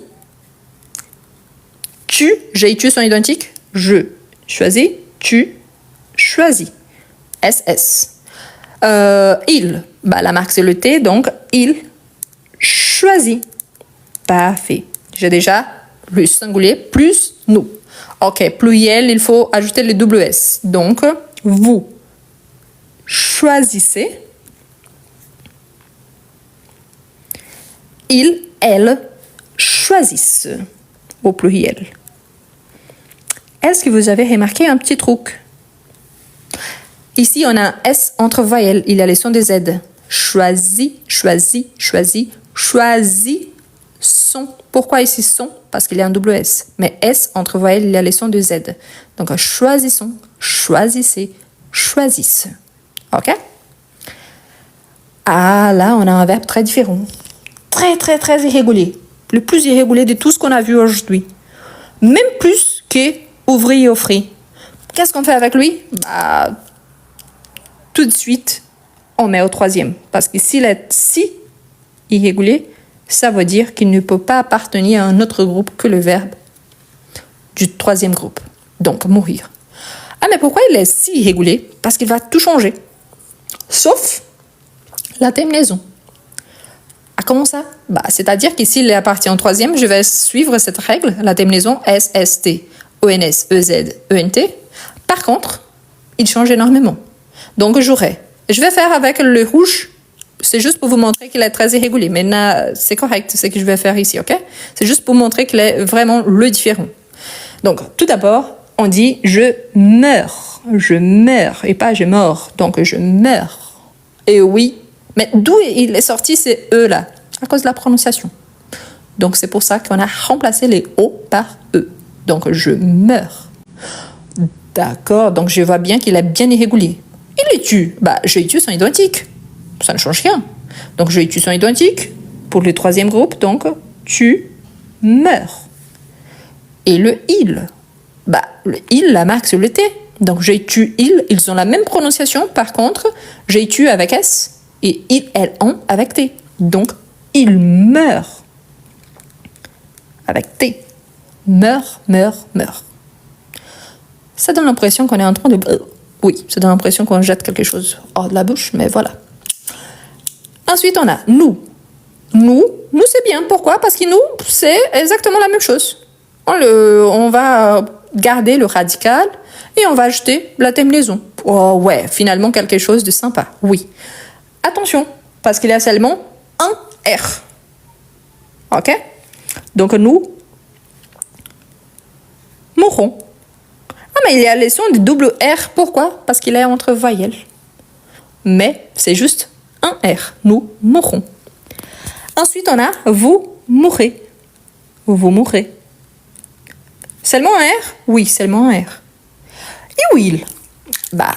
Tu, j'ai et tu sont identiques. Je choisis, tu choisis. SS. Il, la marque c'est le T, donc il choisit. Parfait. J'ai déjà le singulier plus nous. Ok, pluriel, il faut ajouter le double S. Donc, vous choisissez. Il, elle choisissent au pluriel. Est-ce que vous avez remarqué un petit truc? Ici, on a un S entre voyelles. Il y a les sons des Z. Choisis, choisis, choisis, choisis, son. Pourquoi ici son? Parce qu'il y a un double S. Mais S entre voyelles, il y a les sons de Z. Donc, choisissons, choisissez, choisissent. OK? Ah, là, on a un verbe très différent. Très, très, très irrégulier. Le plus irrégulier de tout ce qu'on a vu aujourd'hui. Même plus que ouvrir et offrir. Qu'est-ce qu'on fait avec lui? Tout de suite, on met au troisième. Parce que s'il est si irrégulier, ça veut dire qu'il ne peut pas appartenir à un autre groupe que le verbe du troisième groupe. Donc, mourir. Ah, mais pourquoi il est si irrégulier? Parce qu'il va tout changer. Sauf la terminaison. Ah, comment ça? C'est-à-dire que s'il appartient au troisième, je vais suivre cette règle, la terminaison S, S, T, ONS, EZ, ENT. Par contre, il change énormément. Donc, je vais faire avec le rouge. C'est juste pour vous montrer qu'il est très irrégulier. Mais c'est correct, ce que je vais faire ici, ok? C'est juste pour montrer qu'il est vraiment le différent. Donc, tout d'abord, on dit je meurs. Je meurs et pas je mors. Donc, je meurs. Et oui, mais d'où il est sorti ces E là? À cause de la prononciation. Donc, c'est pour ça qu'on a remplacé les O par E. Donc, je meurs. D'accord, donc je vois bien qu'il est bien irrégulier. Il et tu? Je et tu sont identiques. Ça ne change rien. Donc, je et tu sont identiques pour le troisième groupe. Donc, tu meurs. Et le il? Le il, la marque, c'est le T. Donc, je et tu, ils ont la même prononciation. Par contre, je et tu avec S et il, elle, on avec T. Donc, il meurt. Avec T. Meurt, meurt, meurt. Ça donne l'impression qu'on est en train de... Oui, ça donne l'impression qu'on jette quelque chose hors de la bouche, mais voilà. Ensuite, on a nous. Nous, c'est bien. Pourquoi? Parce que nous, c'est exactement la même chose. On va garder le radical et on va ajouter la terminaison. Oh ouais, finalement quelque chose de sympa. Oui. Attention, parce qu'il y a seulement un R. Ok? Donc nous mourrons. Ah, mais il y a les sons du double R. Pourquoi? Parce qu'il est entre voyelles. Mais c'est juste un R. Nous mourrons. Ensuite, on a vous mourrez. Vous mourrez. Seulement un R? Oui, seulement un R. Et will?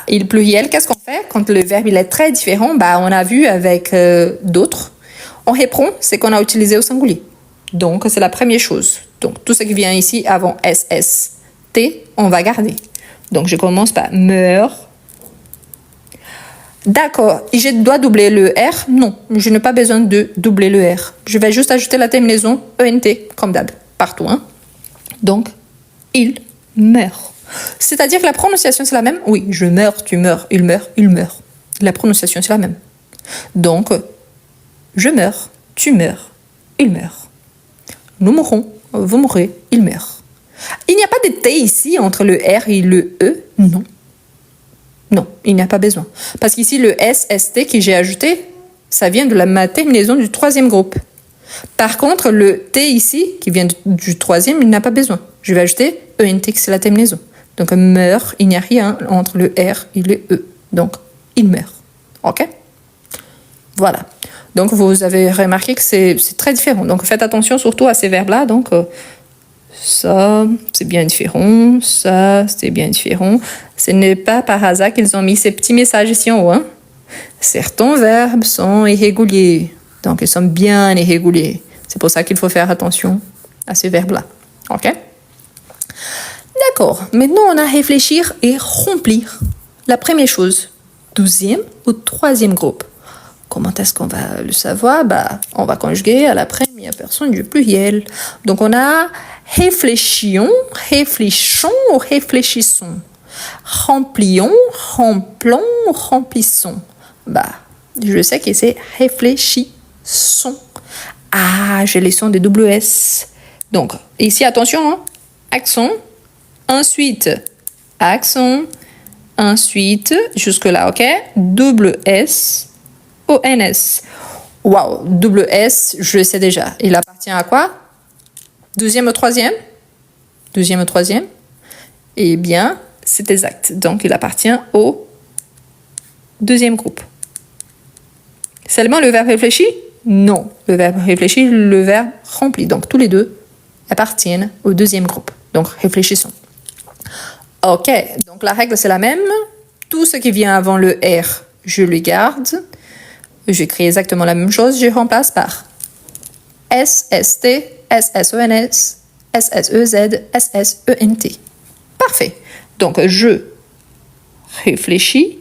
Il pluriel, qu'est-ce qu'on fait? Quand le verbe il est très différent, on a vu avec d'autres. On répond ce qu'on a utilisé au singulier. Donc, c'est la première chose. Donc, tout ce qui vient ici avant SS, T, on va garder. Donc, je commence par meurt. D'accord. Et je dois doubler le R? Non, je n'ai pas besoin de doubler le R. Je vais juste ajouter la terminaison ENT, comme d'hab, partout. Donc, il meurt. C'est-à-dire que la prononciation, c'est la même? Oui, je meurs, tu meurs, il meurt, il meurt. La prononciation, c'est la même. Donc, je meurs, tu meurs, il meurt. Nous mourrons, vous mourrez, il meurt. Il n'y a pas de T ici entre le R et le E? Non. Non, il n'y a pas besoin. Parce qu'ici, le S, ST que j'ai ajouté, ça vient de ma terminaison du troisième groupe. Par contre, le T ici, qui vient du troisième, il n'a pas besoin. Je vais ajouter ENT, que c'est la terminaison. Donc, meurt, il n'y a rien entre le R et le E. Donc, il meurt. OK? Voilà. Donc, vous avez remarqué que c'est très différent. Donc, faites attention surtout à ces verbes-là. Donc, ça, c'est bien différent. Ça, c'est bien différent. Ce n'est pas par hasard qu'ils ont mis ces petits messages ici en haut. Certains verbes sont irréguliers. Donc, ils sont bien irréguliers. C'est pour ça qu'il faut faire attention à ces verbes-là. OK? D'accord. Maintenant, on a à réfléchir et remplir. La première chose, 12e ou 3e groupe. Comment est-ce qu'on va le savoir? On va conjuguer à la première personne du pluriel. Donc, on a réfléchions, réfléchons ou réfléchissons. Remplions, remplons, remplissons. Je sais que c'est réfléchissons. Ah, j'ai les sons des double S. Donc, ici, attention, accent, ensuite, accent, ensuite, jusque-là, ok? Double S, O-N-S. Waouh, double S, je le sais déjà. Il appartient à quoi? Deuxième ou troisième? Deuxième ou troisième? Eh bien, c'est exact. Donc, il appartient au deuxième groupe. Seulement le verbe réfléchi? Non. Le verbe réfléchi, le verbe rempli. Donc, tous les deux appartiennent au deuxième groupe. Donc, réfléchissons. Ok, donc la règle, c'est la même. Tout ce qui vient avant le R, je le garde. J'écris exactement la même chose. Je remplace par S-S-T, S-S-E-N-S, S-S-E-Z, S-S-E-N-T. Parfait. Donc, je réfléchis.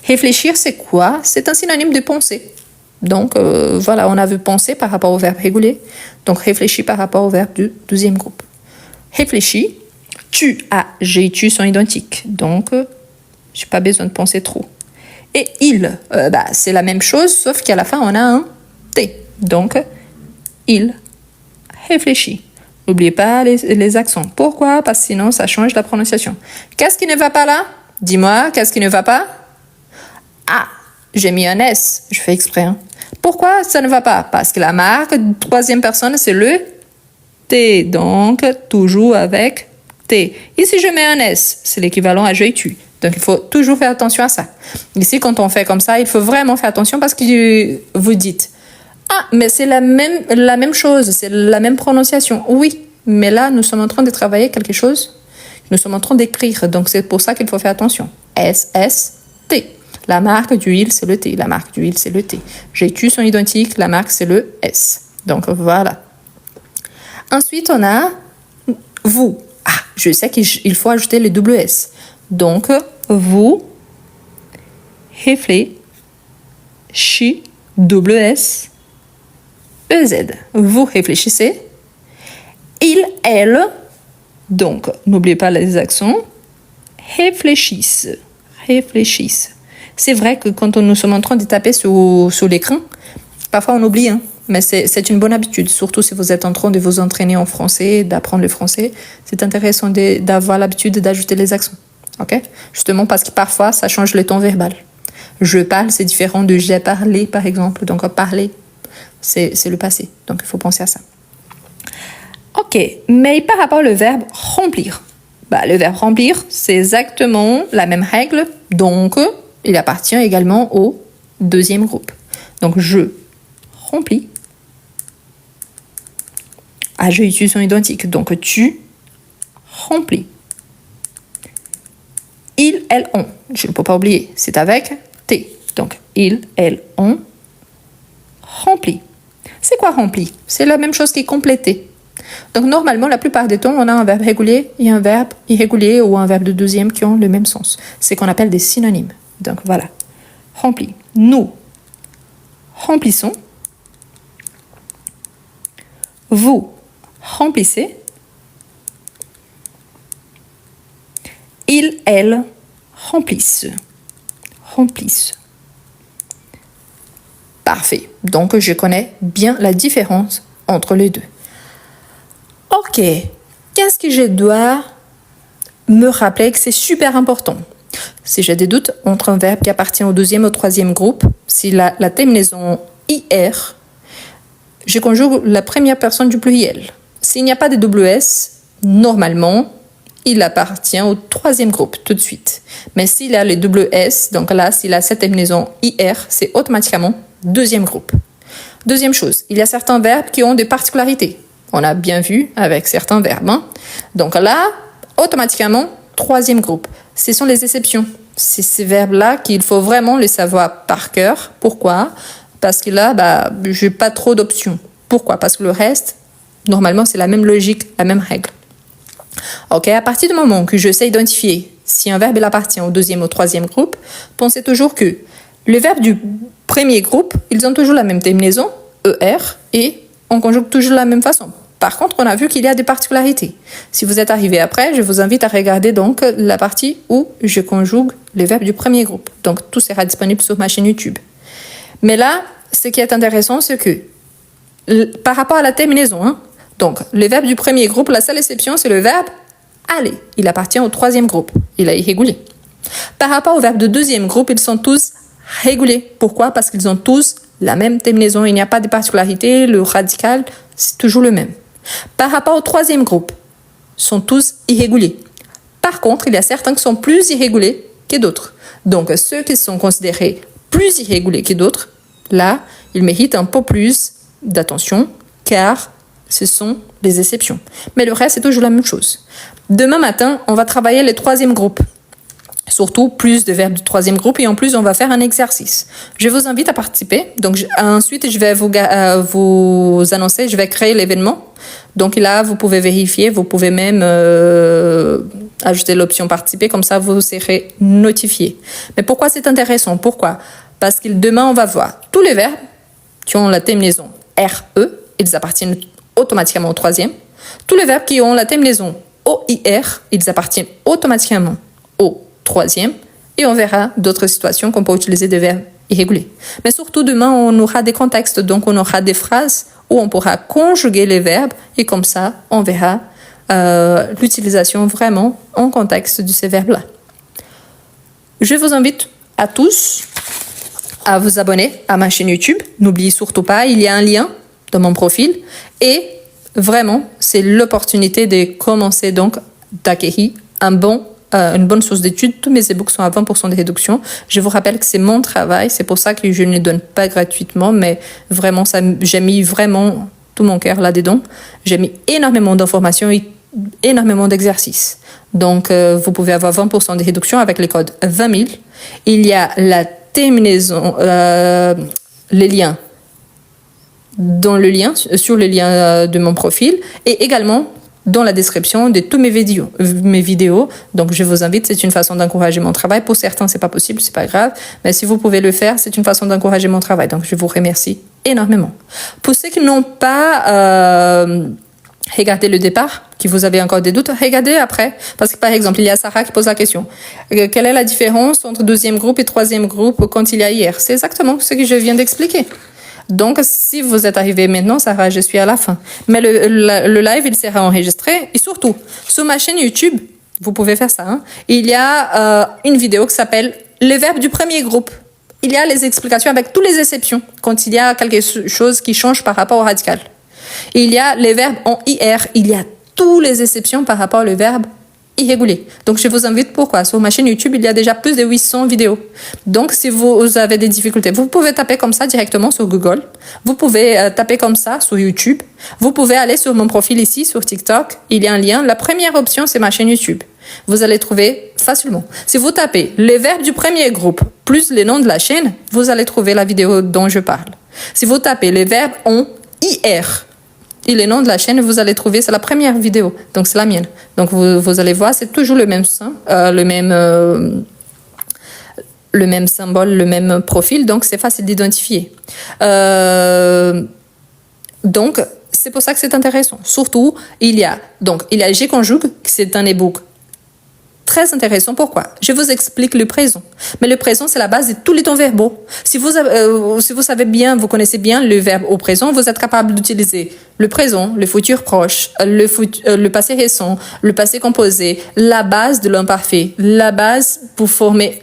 Réfléchir, c'est quoi? C'est un synonyme de penser. Donc, voilà, on a vu penser par rapport au verbe régulier. Donc, réfléchis par rapport au verbe du deuxième groupe. Réfléchis. Tu, j'ai et tu sont identiques. Donc, je n'ai pas besoin de penser trop. Et il, c'est la même chose, sauf qu'à la fin, on a un T. Donc, il réfléchit. N'oubliez pas les accents. Pourquoi? Parce que sinon, ça change la prononciation. Qu'est-ce qui ne va pas là? Dis-moi, qu'est-ce qui ne va pas? Ah, j'ai mis un S, je fais exprès. Pourquoi ça ne va pas? Parce que la marque troisième personne, c'est le T. Donc, toujours avec T. Ici, je mets un S, c'est l'équivalent à je et tu. Donc, il faut toujours faire attention à ça. Ici, quand on fait comme ça, il faut vraiment faire attention parce que vous dites ah, mais c'est la même chose, c'est la même prononciation. Oui, mais là, nous sommes en train de travailler quelque chose. Nous sommes en train d'écrire, donc c'est pour ça qu'il faut faire attention. S, S, T. La marque du il, c'est le T. La marque du il, c'est le T. J'ai et tu sont identiques, la marque, c'est le S. Donc, voilà. Ensuite, on a vous. Ah, je sais qu'il faut ajouter les double S. Donc, vous, réfléchis, double S, EZ. Vous réfléchissez. Il, elle. Donc, n'oubliez pas les accents. Réfléchissent. Réfléchissent. C'est vrai que quand nous sommes en train de taper sur l'écran, parfois on oublie, mais c'est une bonne habitude, surtout si vous êtes en train de vous entraîner en français, d'apprendre le français. C'est intéressant d'avoir l'habitude d'ajouter les accents. Okay? Justement parce que parfois, ça change le ton verbal. Je parle, c'est différent de j'ai parlé, par exemple. Donc, parler, c'est le passé. Donc, il faut penser à ça. Ok, mais par rapport au verbe remplir. Le verbe remplir, c'est exactement la même règle. Donc, il appartient également au deuxième groupe. Donc, je remplis. Ah, je et tu sont identiques. Donc, tu remplis. Il, elles, ont. Je ne peux pas oublier. C'est avec T. Donc, il, elles, ont rempli. C'est quoi rempli? C'est la même chose qui est complété. Donc, normalement, la plupart des temps, on a un verbe régulier et un verbe irrégulier ou un verbe de deuxième qui ont le même sens. C'est qu'on appelle des synonymes. Donc, voilà. Rempli. Nous remplissons. Vous remplissez. Ils, elles remplissent. Remplissent. Parfait. Donc, je connais bien la différence entre les deux. Ok. Qu'est-ce que je dois me rappeler que c'est super important? Si j'ai des doutes entre un verbe qui appartient au deuxième ou au troisième groupe, si la terminaison IR, je conjugue la première personne du pluriel. S'il n'y a pas de double S, normalement, il appartient au troisième groupe tout de suite. Mais s'il a les double S, donc là, s'il a cette terminaison IR, c'est automatiquement deuxième groupe. Deuxième chose, il y a certains verbes qui ont des particularités. On a bien vu avec certains verbes. Donc là, automatiquement, troisième groupe. Ce sont les exceptions. C'est ces verbes-là qu'il faut vraiment les savoir par cœur. Pourquoi? Parce que là, je n'ai pas trop d'options. Pourquoi? Parce que le reste, normalement, c'est la même logique, la même règle. Ok, à partir du moment que je sais identifier si un verbe il appartient au deuxième ou au troisième groupe, pensez toujours que Les verbes du premier groupe, ils ont toujours la même terminaison, ER, et on conjugue toujours de la même façon. Par contre, on a vu qu'il y a des particularités. Si vous êtes arrivé après, je vous invite à regarder donc la partie où je conjugue les verbes du premier groupe. Donc, tout sera disponible sur ma chaîne YouTube. Mais là, ce qui est intéressant, c'est que par rapport à la terminaison, donc les verbes du premier groupe, la seule exception, c'est le verbe aller. Il appartient au troisième groupe. Il est irrégulier. Par rapport aux verbes de deuxième groupe, ils sont tous réguliers. Pourquoi? Parce qu'ils ont tous la même terminaison. Il n'y a pas de particularité. Le radical, c'est toujours le même. Par rapport au troisième groupe, ils sont tous irréguliers. Par contre, il y a certains qui sont plus irréguliers que d'autres. Donc, ceux qui sont considérés plus irréguliers que d'autres, là, ils méritent un peu plus d'attention, car ce sont des exceptions. Mais le reste, c'est toujours la même chose. Demain matin, on va travailler les troisième groupes. Surtout plus de verbes du troisième groupe, et en plus, on va faire un exercice. Je vous invite à participer. Donc, ensuite, je vais vous annoncer, je vais créer l'événement. Donc là, vous pouvez vérifier, vous pouvez même ajouter l'option participer, comme ça, vous serez notifié. Mais pourquoi c'est intéressant? Pourquoi? Parce que demain, on va voir tous les verbes qui ont la terminaison RE, ils appartiennent automatiquement au troisième. Tous les verbes qui ont la terminaison OIR, ils appartiennent automatiquement au troisième. Et on verra d'autres situations qu'on peut utiliser des verbes irréguliers. Mais surtout, demain, on aura des contextes, donc on aura des phrases où on pourra conjuguer les verbes, et comme ça, on verra l'utilisation vraiment en contexte de ces verbes-là. Je vous invite à tous à vous abonner à ma chaîne YouTube. N'oubliez surtout pas, il y a un lien dans mon profil, et vraiment, c'est l'opportunité de commencer donc d'acquérir une bonne source d'études. Tous mes e-books sont à 20% de réduction. Je vous rappelle que c'est mon travail, c'est pour ça que je ne les donne pas gratuitement, mais vraiment, j'ai mis vraiment tout mon cœur là-dedans. J'ai mis énormément d'informations et énormément d'exercices. Donc, vous pouvez avoir 20% de réduction avec le code 20 000. Il y a la terminaison, les liens sur le lien de mon profil, et également dans la description de tous mes vidéos. Donc, je vous invite, c'est une façon d'encourager mon travail. Pour certains, c'est pas possible, c'est pas grave. Mais si vous pouvez le faire, c'est une façon d'encourager mon travail. Donc, je vous remercie énormément. Pour ceux qui n'ont pas regardé le départ, qui vous avez encore des doutes, regardez après. Parce que, par exemple, il y a Sarah qui pose la question. Quelle est la différence entre deuxième groupe et troisième groupe quand il y a hier? C'est exactement ce que je viens d'expliquer. Donc, si vous êtes arrivé maintenant, Sarah, je suis à la fin. Mais le live, il sera enregistré. Et surtout, sur ma chaîne YouTube, vous pouvez faire ça, il y a une vidéo qui s'appelle « Les verbes du premier groupe ». Il y a les explications avec toutes les exceptions, quand il y a quelque chose qui change par rapport au radical. Il y a les verbes en IR. Il y a toutes les exceptions par rapport au verbe irrégulier. Donc, je vous invite, pourquoi? Sur ma chaîne YouTube, il y a déjà plus de 800 vidéos. Donc, si vous avez des difficultés, vous pouvez taper comme ça directement sur Google. Vous pouvez taper comme ça sur YouTube. Vous pouvez aller sur mon profil ici, sur TikTok. Il y a un lien. La première option, c'est ma chaîne YouTube. Vous allez trouver facilement. Si vous tapez les verbes du premier groupe plus les noms de la chaîne, vous allez trouver la vidéo dont je parle. Si vous tapez les verbes en IR, et les noms de la chaîne, vous allez trouver, c'est la première vidéo, donc c'est la mienne. Donc vous allez voir, c'est toujours le même son, le même symbole, le même profil, donc c'est facile d'identifier. Donc c'est pour ça que c'est intéressant. Surtout, il y a G-Conjugue, c'est un e-book très intéressant. Pourquoi? Je vous explique le présent. Mais le présent, c'est la base de tous les temps verbaux. Si vous savez bien, vous connaissez bien le verbe au présent, vous êtes capable d'utiliser le présent, le futur proche, le passé récent, le passé composé, la base de l'imparfait, la base pour former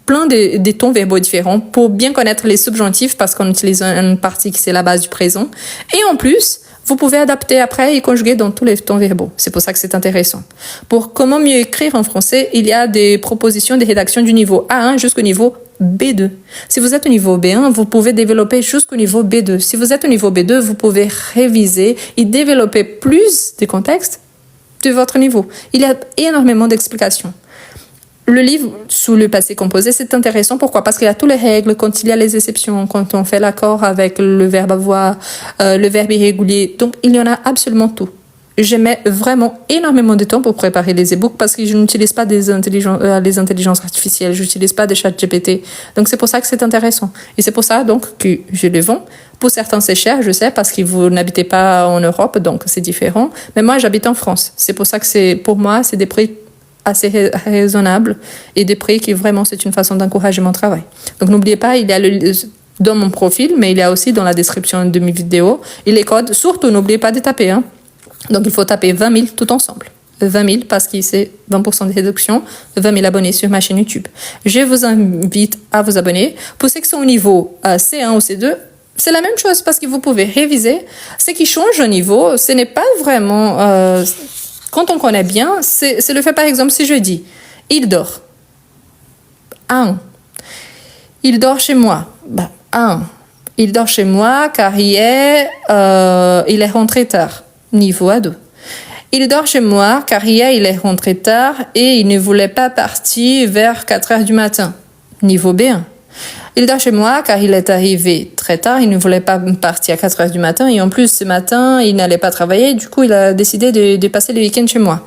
plein de tons verbaux différents, pour bien connaître les subjonctifs, parce qu'on utilise une partie qui c'est la base du présent. Et en plus, vous pouvez adapter après et conjuguer dans tous les temps verbaux. C'est pour ça que c'est intéressant. Pour comment mieux écrire en français, il y a des propositions de rédaction du niveau A1 jusqu'au niveau B2. Si vous êtes au niveau B1, vous pouvez développer jusqu'au niveau B2. Si vous êtes au niveau B2, vous pouvez réviser et développer plus de contextes de votre niveau. Il y a énormément d'explications. Le livre sous le passé composé, c'est intéressant. Pourquoi? Parce qu'il y a toutes les règles, quand il y a les exceptions, quand on fait l'accord avec le verbe avoir, le verbe irrégulier. Donc, il y en a absolument tout. je mets vraiment énormément de temps pour préparer les e-books parce que je n'utilise pas les intelligences artificielles, je n'utilise pas des chats GPT. Donc, c'est pour ça que c'est intéressant. Et c'est pour ça, donc, que je les vends. Pour certains, c'est cher, je sais, parce que vous n'habitez pas en Europe, donc c'est différent. Mais moi, j'habite en France. C'est pour ça que pour moi, c'est des prix assez raisonnables et des prix qui, vraiment, c'est une façon d'encourager mon travail. Donc, n'oubliez pas, il y a dans mon profil, mais il y a aussi dans la description de mes vidéos. Et les codes, surtout, n'oubliez pas de taper, hein. Donc, il faut taper 20 000 tout ensemble. 20 000 parce que c'est 20% de réduction, 20 000 abonnés sur ma chaîne YouTube. Je vous invite à vous abonner. Pour ceux qui sont au niveau C1 ou C2, c'est la même chose parce que vous pouvez réviser. Ce qui change au niveau, ce n'est pas vraiment... quand on connaît bien, c'est le fait, par exemple, si je dis « il dort ». 1. Il dort chez moi. 1. Il dort chez moi car il est rentré tard. Niveau A2. Il dort chez moi car hier il est rentré tard et il ne voulait pas partir vers 4 heures du matin. Niveau B1. Il dort chez moi car il est arrivé très tard, il ne voulait pas partir à 4 heures du matin et en plus ce matin il n'allait pas travailler, du coup il a décidé de passer le week-end chez moi.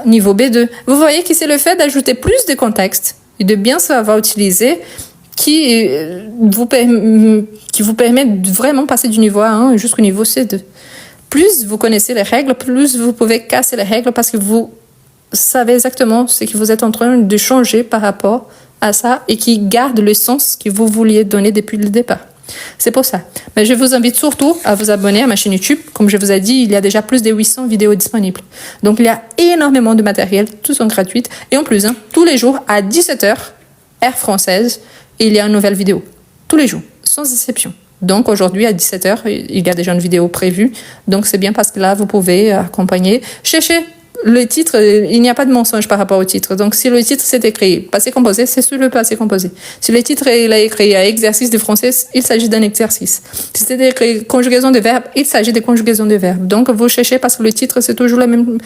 Niveau B2. Vous voyez que c'est le fait d'ajouter plus de contexte et de bien savoir utiliser qui vous permet de vraiment passer du niveau A1 jusqu'au niveau C2. Plus vous connaissez les règles, plus vous pouvez casser les règles parce que vous savez exactement ce que vous êtes en train de changer par rapport à ça et qui garde le sens que vous vouliez donner depuis le départ. C'est pour ça. Mais je vous invite surtout à vous abonner à ma chaîne YouTube. Comme je vous ai dit, il y a déjà plus de 800 vidéos disponibles. Donc, il y a énormément de matériel, tout sont gratuits. Et en plus, tous les jours, à 17h, heure française, il y a une nouvelle vidéo. Tous les jours, sans exception. Donc, aujourd'hui, à 17h, il y a déjà une vidéo prévue. Donc, c'est bien parce que là, vous pouvez accompagner. Cherchez le titre, il n'y a pas de mensonge par rapport au titre. Donc, si le titre c'est écrit passé composé, c'est sur le passé composé. Si le titre il est écrit à exercice de français, il s'agit d'un exercice. Si c'est écrit conjugaison de verbe, il s'agit de conjugaison de verbe. Donc, vous cherchez parce que le titre c'est toujours la même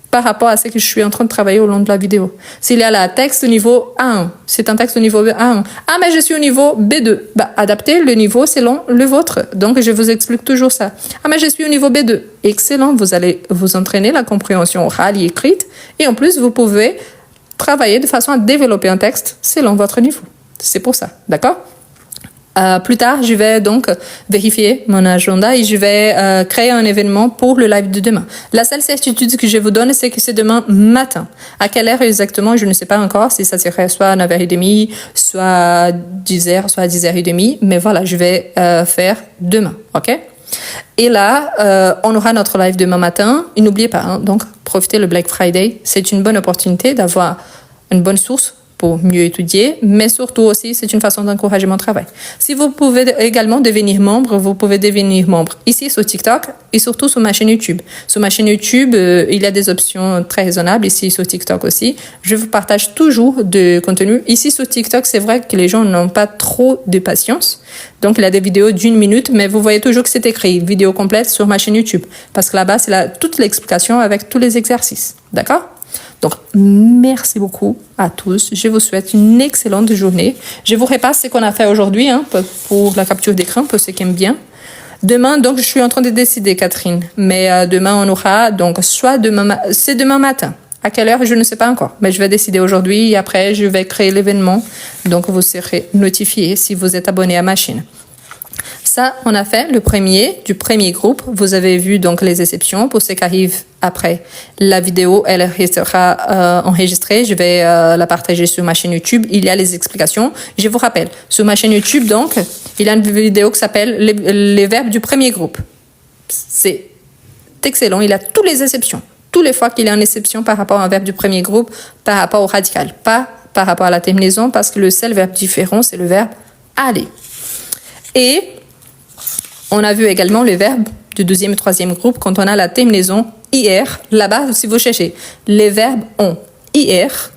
par rapport à ce que je suis en train de travailler au long de la vidéo. S'il y a là texte au niveau A1, c'est un texte au niveau A1. Ah, mais je suis au niveau B2. Adaptez le niveau selon le vôtre. Donc, je vous explique toujours ça. Ah, mais je suis au niveau B2. Excellent. Vous allez vous entraîner la compréhension orale et écrite. Et en plus, vous pouvez travailler de façon à développer un texte selon votre niveau. C'est pour ça. D'accord? Plus tard, je vais donc vérifier mon agenda et je vais créer un événement pour le live de demain. La seule certitude que je vous donne, c'est que c'est demain matin. À quelle heure exactement, je ne sais pas encore si ça serait soit à 9h30, soit à 10h, soit à 10h30. Mais voilà, je vais faire demain, ok? Et là, on aura notre live demain matin. Et n'oubliez pas, hein, donc, profitez le Black Friday. C'est une bonne opportunité d'avoir une bonne source pour mieux étudier, mais surtout aussi, c'est une façon d'encourager mon travail. Si vous pouvez également devenir membre, vous pouvez devenir membre ici sur TikTok et surtout sur ma chaîne YouTube. Sur ma chaîne YouTube, il y a des options très raisonnables, ici sur TikTok aussi. Je vous partage toujours de contenu. Ici sur TikTok, c'est vrai que les gens n'ont pas trop de patience. Donc, il y a des vidéos d'1 minute, mais vous voyez toujours que c'est écrit, vidéo complète sur ma chaîne YouTube. Parce que là-bas, c'est toute l'explication avec tous les exercices. D'accord? Donc, merci beaucoup à tous. Je vous souhaite une excellente journée. Je vous repasse ce qu'on a fait aujourd'hui pour la capture d'écran, pour ceux qui aiment bien. Demain, donc, je suis en train de décider, Catherine. Mais demain, on aura, donc, c'est demain matin. À quelle heure, je ne sais pas encore. Mais je vais décider aujourd'hui et après, je vais créer l'événement. Donc, vous serez notifiés si vous êtes abonné à ma chaîne. Ça, on a fait du premier groupe. Vous avez vu donc les exceptions. Pour ceux qui arrivent après la vidéo, elle restera enregistrée. Je vais la partager sur ma chaîne YouTube. Il y a les explications. Je vous rappelle, sur ma chaîne YouTube, donc, il y a une vidéo qui s'appelle les verbes du premier groupe. C'est excellent. Il y a toutes les exceptions. Toutes les fois qu'il y a une exception par rapport à un verbe du premier groupe, par rapport au radical, pas par rapport à la terminaison, parce que le seul verbe différent, c'est le verbe aller. Et on a vu également le verbe du deuxième et troisième groupe quand on a la terminaison IR. Là-bas, si vous cherchez les verbes ont IR,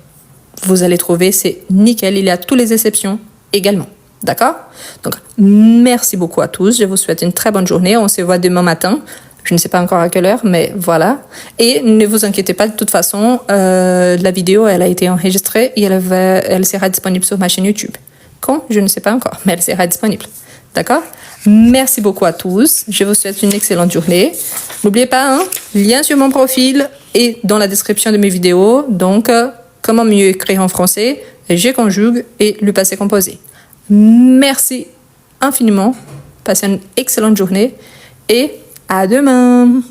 vous allez trouver, c'est nickel. Il y a toutes les exceptions également. D'accord? Donc, merci beaucoup à tous. Je vous souhaite une très bonne journée. On se voit demain matin. Je ne sais pas encore à quelle heure, mais voilà. Et ne vous inquiétez pas, de toute façon, la vidéo, elle a été enregistrée et elle sera disponible sur ma chaîne YouTube. Quand? Je ne sais pas encore, mais elle sera disponible. D'accord? Merci beaucoup à tous. Je vous souhaite une excellente journée. N'oubliez pas, lien sur mon profil et dans la description de mes vidéos. Donc, comment mieux écrire en français, je conjugue et le passé composé. Merci infiniment. Passez une excellente journée et à demain.